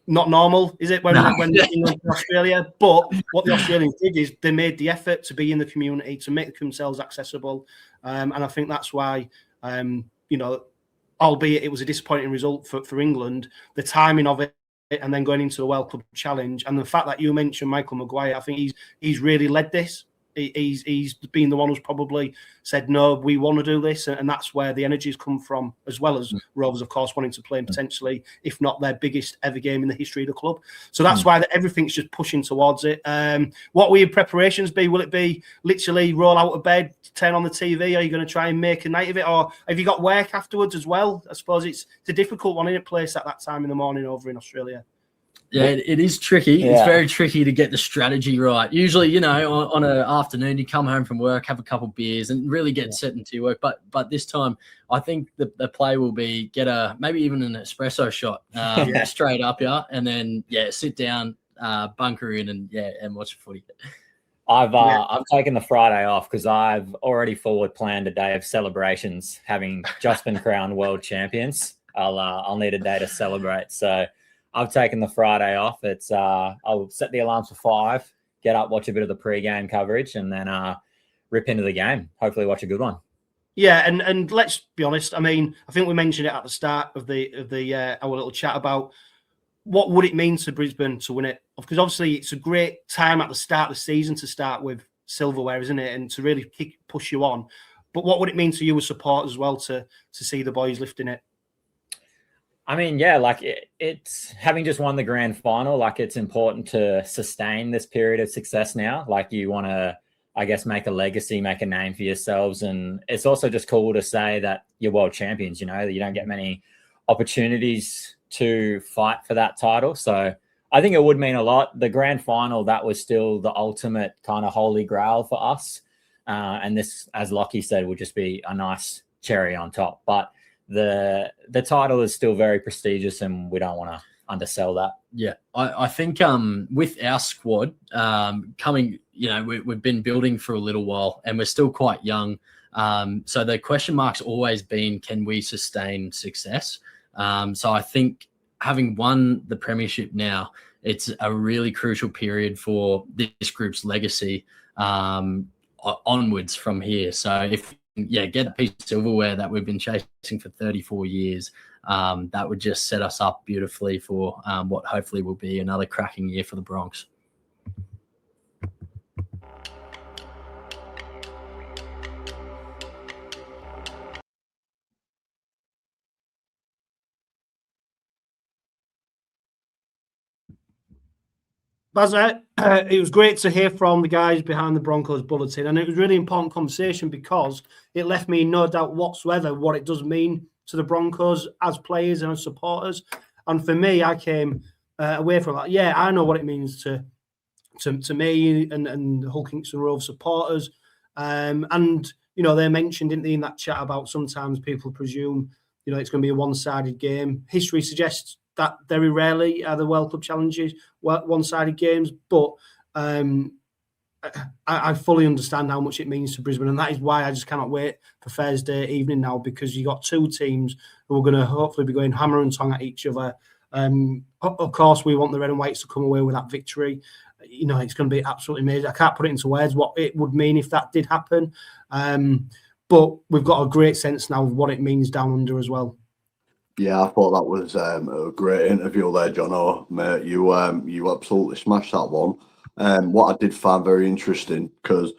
not normal, is it, when England to Australia? But what the Australians did is they made the effort to be in the community, to make themselves accessible. And I think that's why, albeit it was a disappointing result for England, the timing of it and then going into the World Club Challenge, and the fact that you mentioned Michael Maguire, I think he's really led this. He's been the one who's probably said, no, we want to do this. And that's where the energies come from, as well as Rovers, of course, wanting to play in potentially, if not their biggest ever game in the history of the club. So that's why everything's just pushing towards it. What will your preparations be? Will it be literally roll out of bed, turn on the TV? Are you going to try and make a night of it? Or have you got work afterwards as well? I suppose it's a difficult one in a place at that time in the morning over in Australia. Yeah, it is tricky. Yeah. It's very tricky to get the strategy right. Usually, you know, on an afternoon, you come home from work, have a couple of beers, and really get set into your work. But this time, I think the play will be get maybe even an espresso shot straight up, and then sit down, bunker in, and watch the footy. I've taken the Friday off because I've already forward planned a day of celebrations, having just been crowned world champions. I'll need a day to celebrate. So I've taken the Friday off. It's I'll set the alarms for 5, get up, watch a bit of the pre-game coverage, and then rip into the game. Hopefully watch a good one. Yeah, and let's be honest. I mean, I think we mentioned it at the start of our little chat about what would it mean to Brisbane to win it? Because obviously it's a great time at the start of the season to start with silverware, isn't it? And to really push you on. But what would it mean to you as supporters as well to see the boys lifting it? I mean, yeah, like it's having just won the grand final, like it's important to sustain this period of success now. Like you want to, I guess, make a legacy, make a name for yourselves. And it's also just cool to say that you're world champions, you know, that you don't get many opportunities to fight for that title. So I think it would mean a lot. The grand final, that was still the ultimate kind of holy grail for us. And this, as Lockie said, would just be a nice cherry on top. But the title is still very prestigious, and we don't want to undersell that. Yeah, I think with our squad coming, you know, we've been building for a little while, and we're still quite young. So the question mark's always been, can we sustain success? So I think having won the premiership now, it's a really crucial period for this group's legacy onwards from here. So if get a piece of silverware that we've been chasing for 34 years. That would just set us up beautifully for what hopefully will be another cracking year for the Bronx. Bazza, it was great to hear from the guys behind the Broncos Bulletin, and it was a really important conversation because it left me in no doubt whatsoever what it does mean to the Broncos as players and as supporters. And for me, I came away from that. Yeah, I know what it means to me and the Hull Kingston Rovers supporters. And, you know, they mentioned, didn't they, in that chat about sometimes people presume, you know, it's going to be a one-sided game. History suggests that very rarely are the World Cup challenges one-sided games, but I fully understand how much it means to Brisbane, and that is why I just cannot wait for Thursday evening now, because you got two teams who are going to hopefully be going hammer and tong at each other. Of course, we want the Red and Whites to come away with that victory. You know, it's going to be absolutely amazing. I can't put it into words what it would mean if that did happen, but we've got a great sense now of what it means down under as well. Yeah, I thought that was a great interview there, Johno, mate. You absolutely smashed that one. What I did find very interesting, because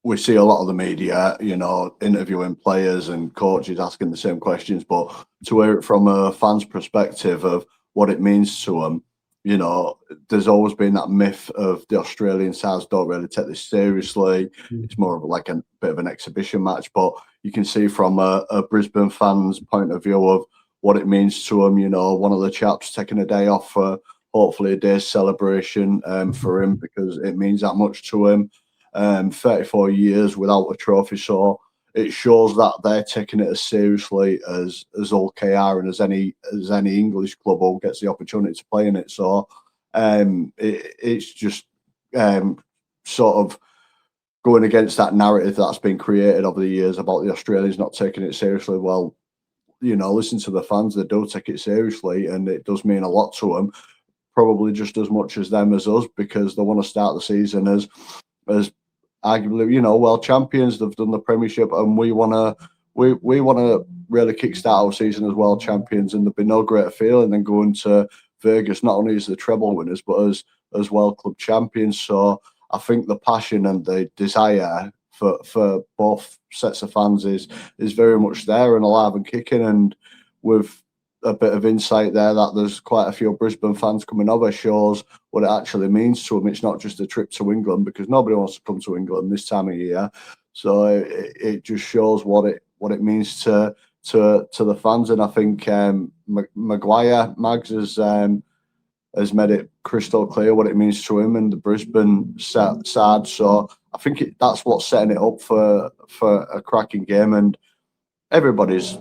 we see a lot of the media, you know, interviewing players and coaches asking the same questions, but to hear it from a fan's perspective of what it means to them, you know, there's always been that myth of the Australian sides don't really take this seriously. It's more of like a bit of an exhibition match, but you can see from a Brisbane fan's point of view of what it means to him. You know, one of the chaps taking a day off for hopefully a day's celebration for him, because it means that much to him. 34 years without a trophy, so it shows that they're taking it as seriously as Hull KR and as any English club who gets the opportunity to play in it. So it's just sort of going against that narrative that's been created over the years about the Australians not taking it seriously. Well, you know, listen to the fans, they do take it seriously, and it does mean a lot to them, probably just as much as them as us, because they want to start the season as arguably, you know, world champions. They've done the premiership, and we want to really kickstart our season as world champions, and there'd be no greater feeling than going to Vegas not only as the treble winners but as World Club champions. So I think the passion and the desire for both sets of fans is very much there and alive and kicking. And with a bit of insight there that there's quite a few Brisbane fans coming over shows what it actually means to them. It's not just a trip to England, because nobody wants to come to England this time of year. So it just shows what it means to the fans. And I think Mags has made it crystal clear what it means to him and the Brisbane side. So I think that's what's setting it up for a cracking game. And everybody's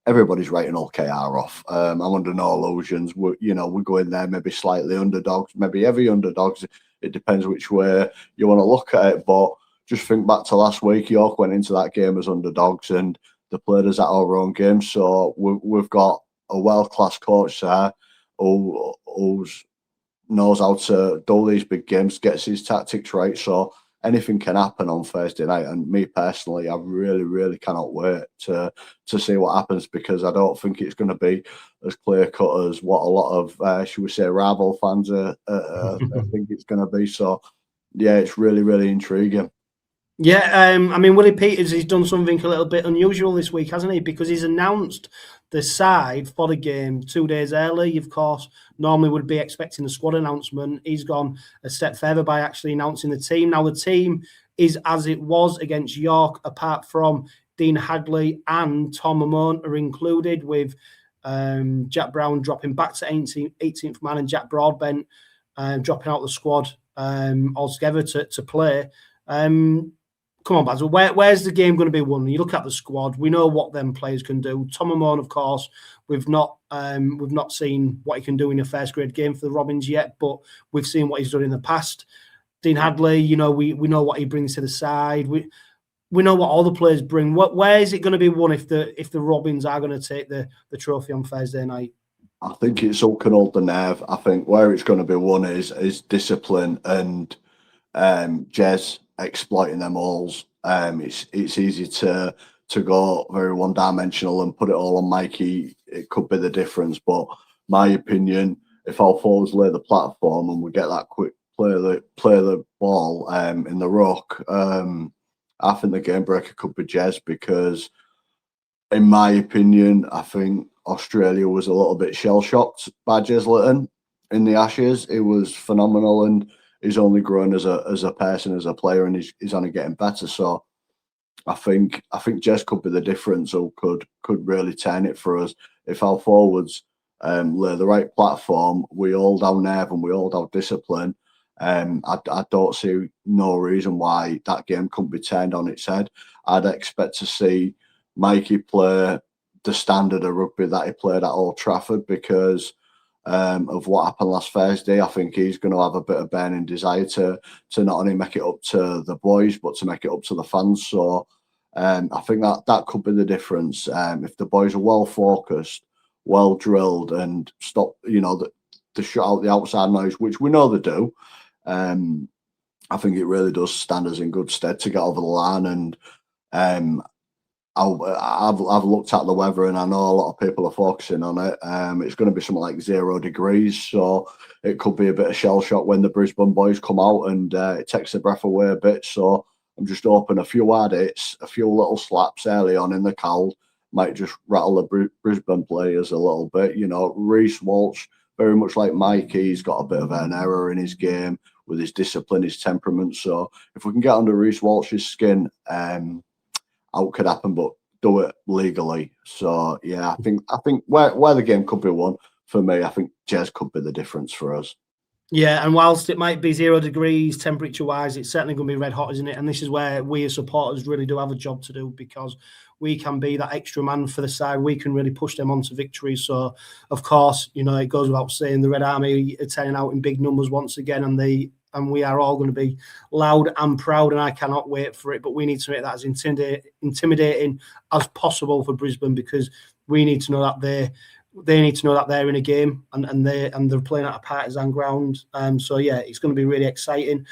writing OKR off. I'm under no illusions. We're going there maybe slightly underdogs, maybe heavy underdogs. It depends which way you want to look at it. But just think back to last week. York went into that game as underdogs, and they played us at our own game. So we've got a world-class coach there who knows how to do these big games, gets his tactics right. So anything can happen on Thursday night. And me personally, I really, really cannot wait to see what happens, because I don't think it's going to be as clear-cut as what a lot of, should we say, rival fans think it's going to be. So, yeah, it's really, really intriguing. Yeah, I mean, Willie Peters, he's done something a little bit unusual this week, hasn't he? Because he's announced the side for the game 2 days early. Of course, normally would be expecting the squad announcement. He's gone a step further by actually announcing the team. Now, the team is as it was against York, apart from Dean Hadley and Tom Amon are included, with Jack Brown dropping back to 18th man and Jack Broadbent dropping out the squad altogether to play. Come on, Basil. Where's the game going to be won? You look at the squad. We know what them players can do. Tom Amon, of course, we've not seen what he can do in a first grade game for the Robins yet, but we've seen what he's done in the past. Dean Hadley, we know what he brings to the side. We know what all the players bring. Where is it going to be won if the Robins are going to take the trophy on Thursday night? I think it's all can hold the nerve. I think where it's going to be won is discipline and Jez exploiting them alls. It's easy to go very one-dimensional and put it all on Mikey. It could be the difference, but my opinion, if our forwards lay the platform and we get that quick play the ball in the ruck, I think the game breaker could be Jez, because in my opinion, I think Australia was a little bit shell-shocked by Jez Litton in the Ashes. It was phenomenal, and he's only grown as a person, as a player, and he's only getting better. So I think Jez could be the difference, or could really turn it for us if our forwards lay the right platform. We hold our nerve and we hold our discipline. I don't see no reason why that game couldn't be turned on its head. I'd expect to see Mikey play the standard of rugby that he played at Old Trafford, because of what happened last Thursday. I think he's going to have a bit of burning desire to not only make it up to the boys, but to make it up to the fans. So I think that could be the difference. If the boys are well focused, well drilled, and stop, to shut out the outside noise, which we know they do, I think it really does stand us in good stead to get over the line. And I've looked at the weather, and I know a lot of people are focusing on it. It's going to be something like 0 degrees, so it could be a bit of shell shock when the Brisbane boys come out, and it takes the breath away a bit. So I'm just hoping a few hard hits, a few little slaps early on in the cold might just rattle the Brisbane players a little bit. Reece Walsh, very much like Mikey, he's got a bit of an error in his game with his discipline, his temperament. So if we can get under Reece Walsh's skin, out could happen, but do it legally. So yeah, I think where the game could be won, for me, I think Jez could be the difference for us. Yeah, and whilst it might be 0 degrees temperature-wise, it's certainly going to be red hot, isn't it? And this is where we as supporters really do have a job to do, because we can be that extra man for the side. We can really push them on to victory. So, of course, it goes without saying, the Red Army are turning out in big numbers once again, and we are all going to be loud and proud, and I cannot wait for it. But we need to make that as intimidating as possible for Brisbane, because we need to know that they need to know that they're in a game, and they're playing at a partisan ground. So yeah, it's going to be really exciting.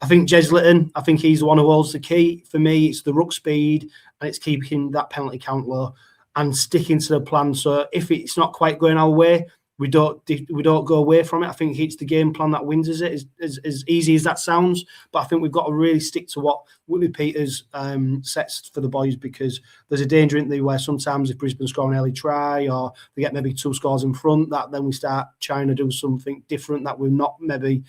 I think Jez Litton, I think he's the one who holds the key. For me, it's the ruck speed, and it's keeping that penalty count low and sticking to the plan. So if it's not quite going our way, we don't go away from it. I think it's the game plan that wins us it, as easy as that sounds. But I think we've got to really stick to what Willie Peters sets for the boys, because there's a danger in there where sometimes if Brisbane score an early try or they get maybe 2 scores in front, that then we start trying to do something different that we're not maybe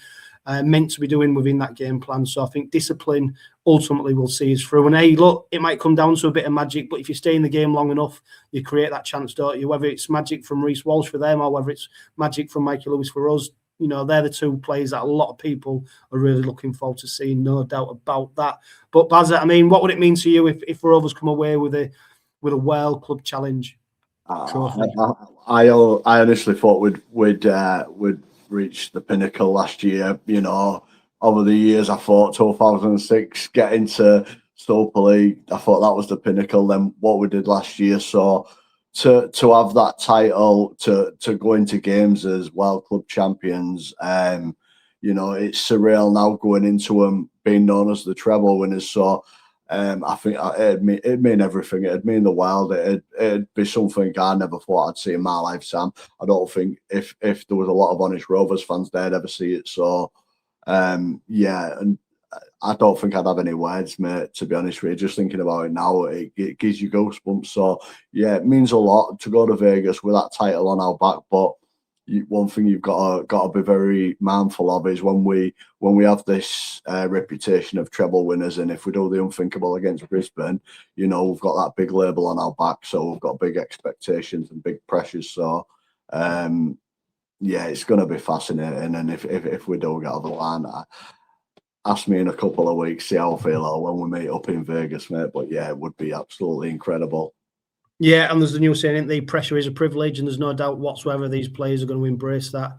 meant to be doing within that game plan. So I think discipline ultimately will see us through. And hey, look, it might come down to a bit of magic, but if you stay in the game long enough, you create that chance, don't you? Whether it's magic from Reece Walsh for them or whether it's magic from Mikey Lewis for us, you know, they're the 2 players that a lot of people are really looking forward to seeing, no doubt about that. But Baz, I mean, what would it mean to you if Rovers come away with a World Club Challenge trophy? I honestly thought we'd reach the pinnacle last year. You know, over the years, I thought 2006 getting to Super League, I thought that was the pinnacle. Then what we did last year, so to have that title, to go into games as World Club Champions, you know, it's surreal now going into them being known as the treble winners. So I think it'd mean everything. It'd mean the world. It'd be something I never thought I'd see in my lifetime. I don't think if there was a lot of honest Rovers fans, they'd ever see it. So yeah, and I don't think I'd have any words, mate, to be honest with you. Just thinking about it now, it gives you goosebumps. So yeah, it means a lot to go to Vegas with that title on our back. But one thing you've got to be very mindful of is when we have this reputation of treble winners, and if we do the unthinkable against Brisbane, you know, we've got that big label on our back, so we've got big expectations and big pressures. So yeah, it's going to be fascinating, and if we do get over the line, ask me in a couple of weeks, see how I feel when we meet up in Vegas, mate. But yeah, it would be absolutely incredible. Yeah, and there's the new saying, the pressure is a privilege, and there's no doubt whatsoever these players are going to embrace that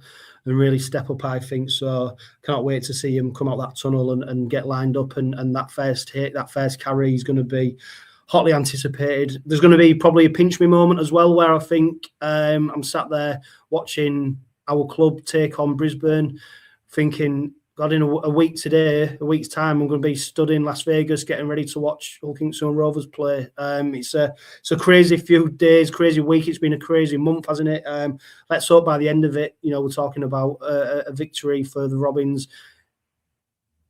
and really step up, I think. So can't wait to see him come out that tunnel and get lined up, and that first hit, that first carry is going to be hotly anticipated. There's going to be probably a pinch me moment as well, where I think I'm sat there watching our club take on Brisbane, thinking, God, in a week's time, I'm going to be stood in Las Vegas getting ready to watch Hull Kingston Rovers play. It's a crazy few days, crazy week. It's been a crazy month, hasn't it? Let's hope by the end of it, you know, we're talking about a victory for the Robins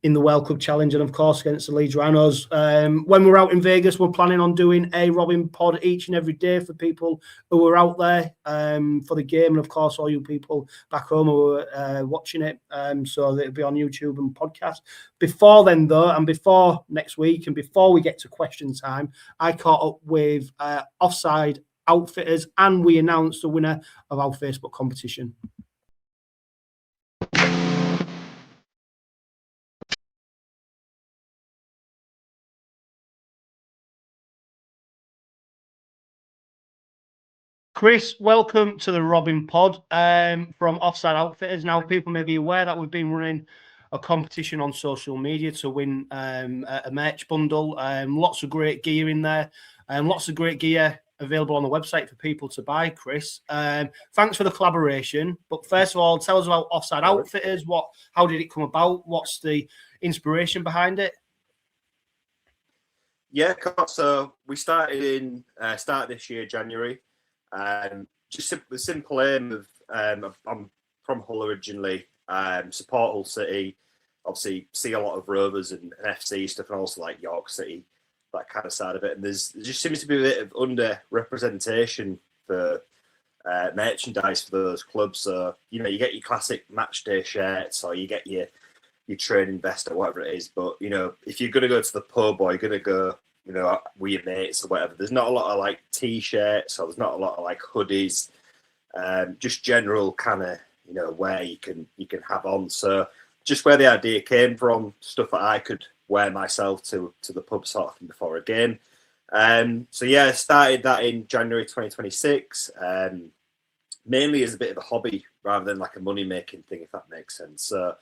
in the World Cup Challenge, and of course against the Leeds Rhinos. When we're out in Vegas, we're planning on doing a Robin pod each and every day for people who are out there for the game, and of course all you people back home who are watching it. So it'll be on YouTube and podcast. Before then, though, and before next week, and before we get to question time, I caught up with Offside Outfitters, and we announced the winner of our Facebook competition. Chris, welcome to the Robin Pod from Offside Outfitters. Now, people may be aware that we've been running a competition on social media to win a merch bundle. Lots of great gear in there, and lots of great gear available on the website for people to buy, Chris. Thanks for the collaboration. But first of all, tell us about Offside Outfitters. How did it come about? What's the inspiration behind it? Yeah, so we started this year, January. Just the simple aim of I'm from Hull originally, support Hull City, obviously see a lot of Rovers and FC stuff, and also like York City, that kind of side of it. And there just seems to be a bit of under-representation for merchandise for those clubs. So, you know, you get your classic match day shirts, or you get your training vest or whatever it is. But, you know, if you're going to go to the pub or you're going to go, you know, with your mates or whatever, there's not a lot of like t-shirts, or there's not a lot of like hoodies, just general kind of, you know, wear you can have on. So just where the idea came from, stuff that I could wear myself to the pub sort of thing before a game. So yeah, I started that in January 2026, mainly as a bit of a hobby rather than like a money making thing, if that makes sense. So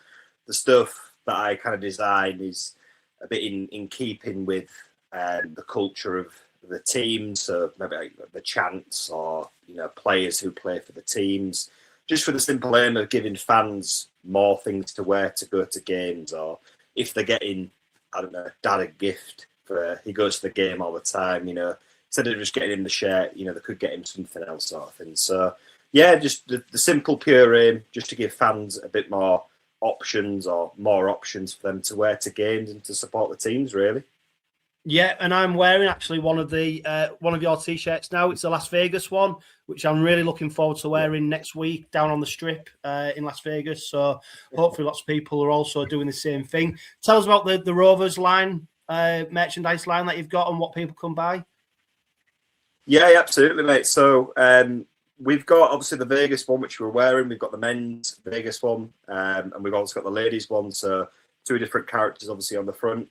the stuff that I kind of design is a bit in keeping with the culture of the team, so maybe like the chants, or, you know, players who play for the teams, just for the simple aim of giving fans more things to wear to go to games, or if they're getting, I don't know, dad a gift for he goes to the game all the time, you know, instead of just getting him the shirt, you know, they could get him something else sort of thing. So yeah, just the simple pure aim, just to give fans a bit more options or more options for them to wear to games and to support the teams, really. Yeah, and I'm wearing actually one of your t-shirts now. It's a Las Vegas one, which I'm really looking forward to wearing next week down on the strip in Las Vegas. So hopefully lots of people are also doing the same thing. Tell us about the Rovers line, merchandise line that you've got and what people can buy. Yeah, absolutely, mate. So we've got obviously the Vegas one, which we're wearing. We've got the men's Vegas one, and we've also got the ladies one. So 2 different characters, obviously, on the front.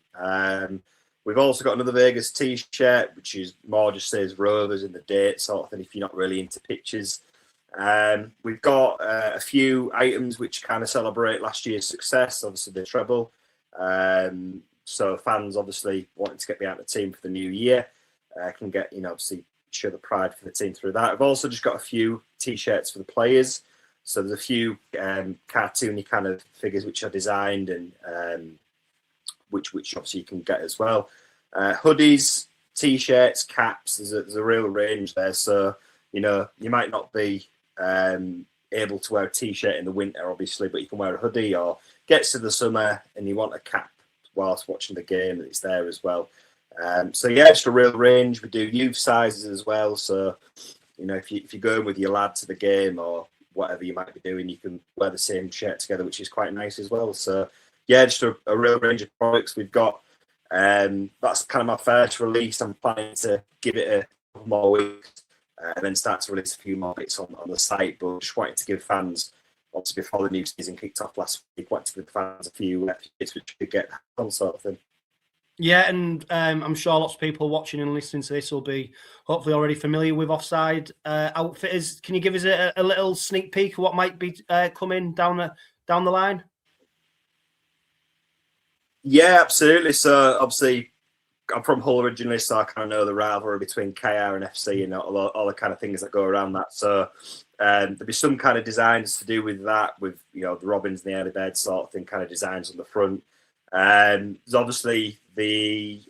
We've also got another Vegas T-shirt, which is more just says Rovers in the date sort of thing, if you're not really into pictures. We've got a few items which kind of celebrate last year's success, obviously the treble. So fans obviously wanting to get behind the team for the new year can get, obviously show the pride for the team through that. I've also just got a few T-shirts for the players. So there's a few cartoony kind of figures which are designed and which obviously you can get as well. Hoodies, T-shirts, caps, there's a real range there. So, you might not be able to wear a T-shirt in the winter, obviously, but you can wear a hoodie, or gets to the summer and you want a cap whilst watching the game, and it's there as well. So yeah, it's a real range. We do youth sizes as well. So, if you're going with your lad to the game or whatever you might be doing, you can wear the same shirt together, which is quite nice as well. So yeah, just a real range of products we've got. That's kind of my first release. I'm planning to give it a couple more weeks and then start to release a few more bits on the site. But just wanted to give fans, obviously before the new season kicked off last week, wanted to give fans a few bits which could get on sort of thing. Yeah, and I'm sure lots of people watching and listening to this will be hopefully already familiar with Offside Outfitters. Can you give us a little sneak peek of what might be coming down the line? Yeah, absolutely. So obviously, I'm from Hull originally, so I kind of know the rivalry between KR and FC and all the kind of things that go around that. So there'll be some kind of designs to do with that, with the Robins and the early bird sort of thing, kind of designs on the front. There's obviously the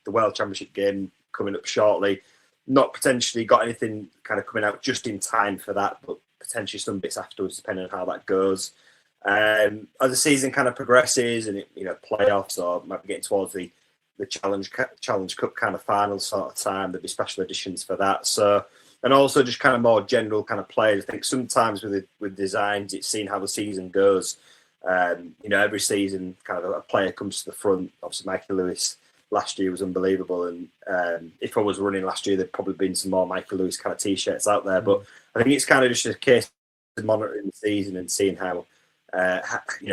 World Championship game coming up shortly. Not potentially got anything kind of coming out just in time for that, but potentially some bits afterwards, depending on how that goes. As the season kind of progresses and playoffs, or might be getting towards the Challenge Cup kind of final sort of time, there'll be special editions for that. So, and also just kind of more general kind of players. I think sometimes with designs, it's seeing how the season goes. Every season, kind of a player comes to the front. Obviously, Mikey Lewis last year was unbelievable, and if I was running last year, there'd probably been some more Mikey Lewis kind of T-shirts out there. But I think it's kind of just a case of monitoring the season and seeing how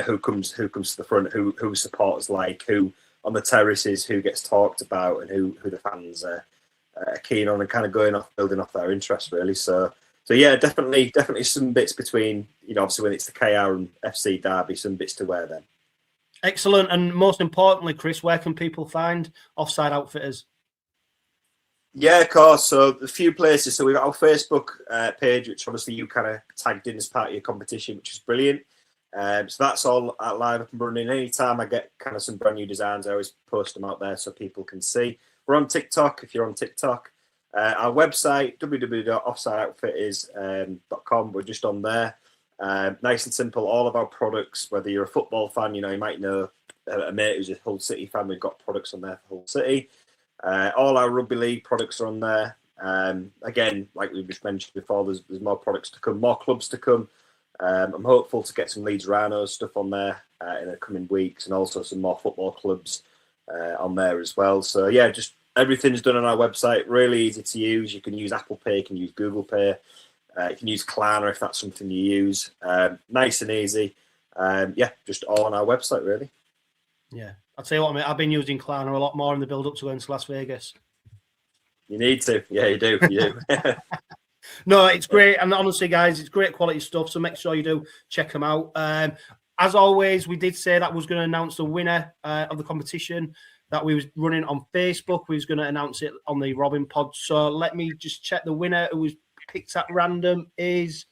who comes to the front, who supporters like, who on the terraces, who gets talked about, and who the fans are keen on, and kind of building off their interest really. So yeah, definitely some bits between, obviously when it's the KR and FC derby, some bits to wear then. Excellent. And most importantly, Chris, where can people find Offside Outfitters? Yeah, of course. So a few places. So we've got our Facebook page, which obviously you kind of tagged in as part of your competition, which is brilliant. So that's all live up and running. Anytime I get kind of some brand new designs, I always post them out there so people can see. We're on TikTok, if you're on TikTok. Our website, www.offsideoutfitters.com. We're just on there. Nice and simple. All of our products, whether you're a football fan, you might know a mate who's a Hull City fan. We've got products on there for Hull City. All our rugby league products are on there. Again, like we just mentioned before, there's more products to come, more clubs to come. I'm hopeful to get some Leeds Rhinos stuff on there in the coming weeks, and also some more football clubs on there as well. So yeah, just everything's done on our website. Really easy to use. You can use Apple Pay, you can use Google Pay, you can use Klarna if that's something you use. Nice and easy. Yeah, just all on our website really. Yeah, I'll tell you what, mate, I've been using Klarna a lot more in the build-up to going to Las Vegas. You need to. Yeah, you do. You do. No, it's great. And honestly, guys, it's great quality stuff. So make sure you do check them out. As always, we did say that we was going to announce the winner of the competition that we was running on Facebook. We was going to announce it on the Robin Pod. So let me just check the winner who was picked at random is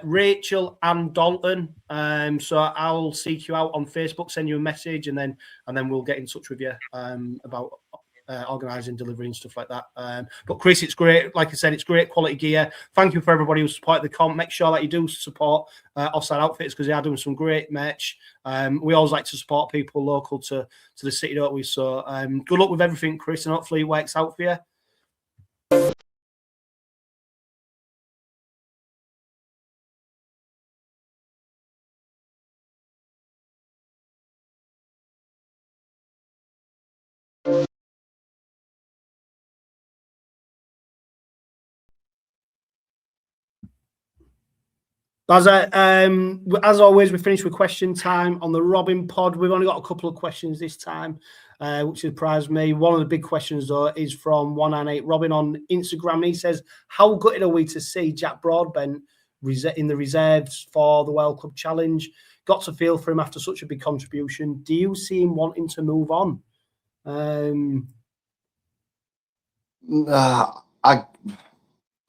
Rachel and Dalton. So I'll seek you out on Facebook, send you a message, and then we'll get in touch with you about organising, delivering, stuff like that. But Chris, it's great. Like I said, it's great quality gear. Thank you for everybody who supported the comp. Make sure that you do support Offside Outfitters because they are doing some great merch. We always like to support people local to the city, don't we? So good luck with everything, Chris, and hopefully it works out for you. As always, we finish with question time on the Robin Pod. We've only got a couple of questions this time, which surprised me. One of the big questions, though, is from 198 Robin on Instagram. He says, how gutted are we to see Jack Broadbent in the reserves for the World Club Challenge? Got to feel for him after such a big contribution. Do you see him wanting to move on? I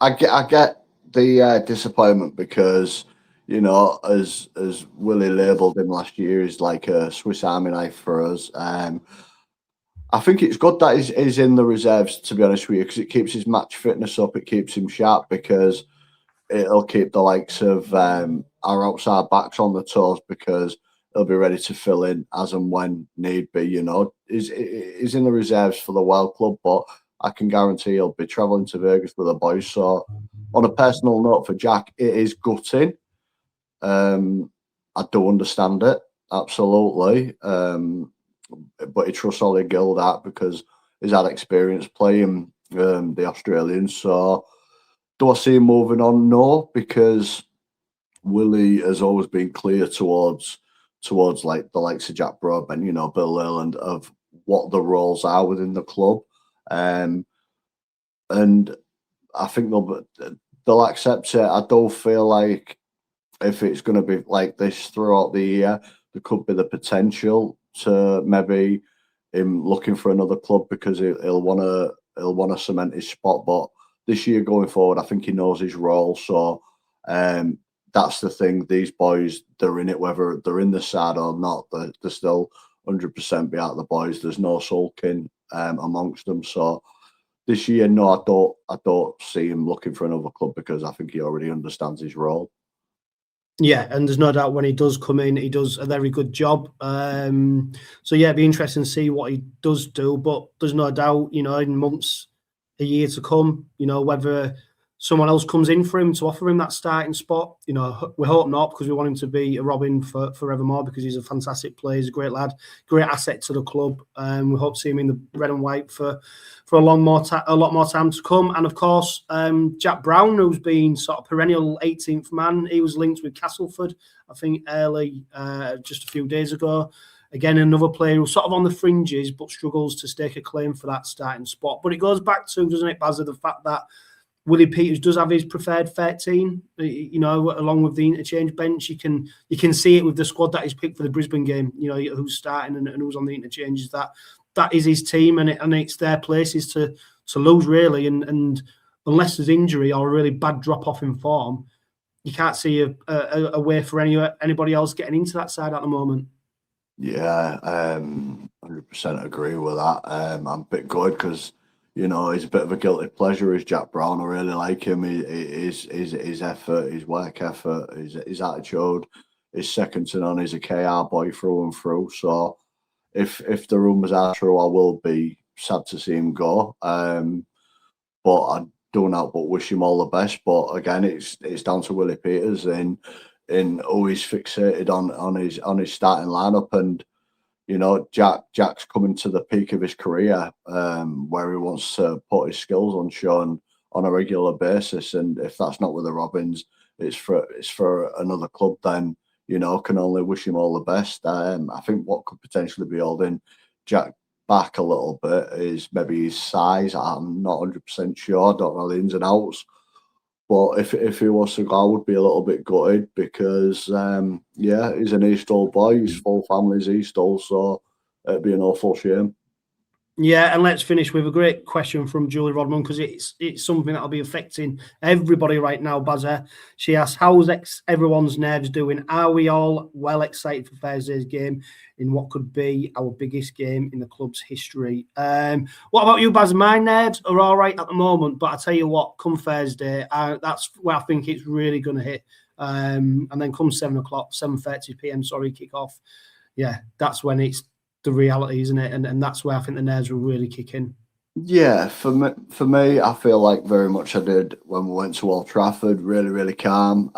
get the disappointment because, you know, as Willie labelled him last year, he's like a Swiss Army knife for us. I think it's good that he's in the reserves, to be honest with you, because it keeps his match fitness up, it keeps him sharp, because it'll keep the likes of our outside backs on the toes, because he'll be ready to fill in as and when need be. You know, he's in the reserves for the World Club, but I can guarantee he'll be travelling to Vegas with the boys. So, on a personal note for Jack, it is gutting. I do understand it, absolutely. But he trusts Ollie Gildat because he's had experience playing the Australians. So, do I see him moving on? No, because Willie has always been clear towards like the likes of Jack Broadbent, you know, Bill Leland, of what the roles are within the club. And I think they'll accept it. I don't feel like if it's going to be like this throughout the year, there could be the potential to maybe him looking for another club because he'll want to cement his spot. But this year going forward, I think he knows his role. So that's the thing. These boys, they're in it, whether they're in the side or not. They're still 100% behind the boys. There's no sulking amongst them. So this year, no, I don't see him looking for another club because I think he already understands his role. Yeah, and there's no doubt when he does come in, he does a very good job. So yeah, it'd be interesting to see what he does do. But there's no doubt, you know, in months, a year to come, you know, whether someone else comes in for him to offer him that starting spot, you know, we hope not, because we want him to be a Robin for forevermore, because he's a fantastic player, he's a great lad, great asset to the club. We hope to see him in the red and white for a lot more time to come. And of course, Jack Brown, who's been sort of perennial 18th man, he was linked with Castleford, I think early, just a few days ago. Again, another player who's sort of on the fringes, but struggles to stake a claim for that starting spot. But it goes back to, doesn't it, Baz, the fact that Willie Peters does have his preferred 13, you know, along with the interchange bench. You can see it with the squad that he's picked for the Brisbane game, you know, who's starting and who's on the interchanges. That is his team, and it's their places to lose, really. And unless there's injury or a really bad drop-off in form, you can't see a way for anybody else getting into that side at the moment. Yeah, 100% agree with that. I'm a bit good because, you know, he's a bit of a guilty pleasure, is Jack Brown. I really like him. His effort, his work effort, his attitude is second to none. He's a KR boy through and through. So if the rumours are true, I will be sad to see him go. But I do not but wish him all the best. But again, it's down to Willie Peters in who he's fixated on his starting lineup. And you know, Jack's coming to the peak of his career, where he wants to put his skills on show on a regular basis. And if that's not with the Robins, it's for another club. Then, you know, can only wish him all the best. I think what could potentially be holding Jack back a little bit is maybe his size. I'm not 100% sure. I don't know the ins and outs. But if he was to go, I would be a little bit gutted because, yeah, he's an East Hull boy. His full family's East Hull, so it'd be an awful shame. Yeah, and let's finish with a great question from Julie Rodman, because it's something that'll be affecting everybody right now, Bazza. She asks, how's everyone's nerves doing? Are we all well excited for Thursday's game in what could be our biggest game in the club's history? What about you, Bazza? My nerves are all right at the moment, but I tell you what, come Thursday, that's where I think it's really going to hit. And then come 7:30 p.m, kick off. Yeah, that's when it's the reality, isn't it? And that's where I think the nerves will really kick in. Yeah, for me, I feel like very much I did when we went to Old Trafford. Really, really calm.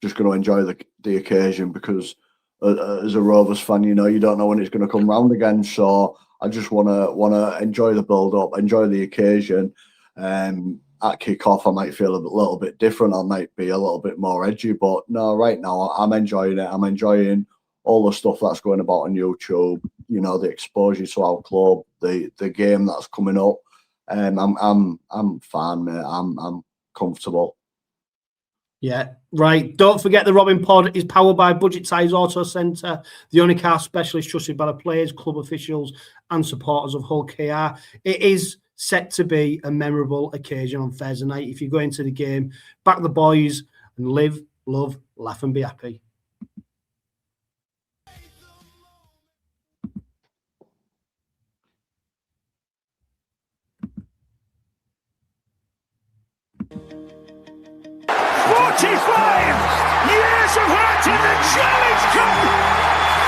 Just going to enjoy the occasion, because as a Rovers fan, you don't know when it's going to come round again. So I just want to enjoy the build up, enjoy the occasion. At kick off, I might feel a little bit different. I might be a little bit more edgy, but no, right now I'm enjoying it. I'm enjoying all the stuff that's going about on YouTube, the exposure to our club, the game that's coming up. I'm fine, mate. I'm comfortable. Yeah, right. Don't forget the Robin Pod is powered by Budget Ties Auto Centre, the only car specialist trusted by the players, club officials and supporters of Hull KR. It is set to be a memorable occasion on Thursday night. If you go into the game, back the boys and live, love, laugh and be happy. Years of hurt in the Challenge Cup!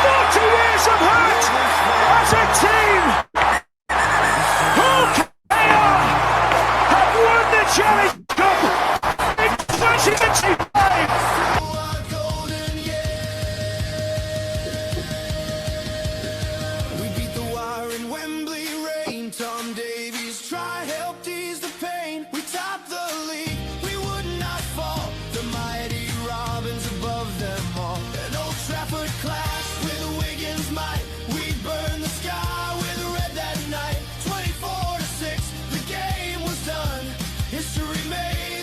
40 years of hurt as a team! Hull KR have won the Challenge Cup in 2025! We beat the Wire in Wembley rain. Tom Davies try help ease the pain. We topped the league. We would not fall. The mighty Robins above them all. An Old Trafford clash with Wigan's might. We burned the sky with red that night. 24-6, the game was done. History made.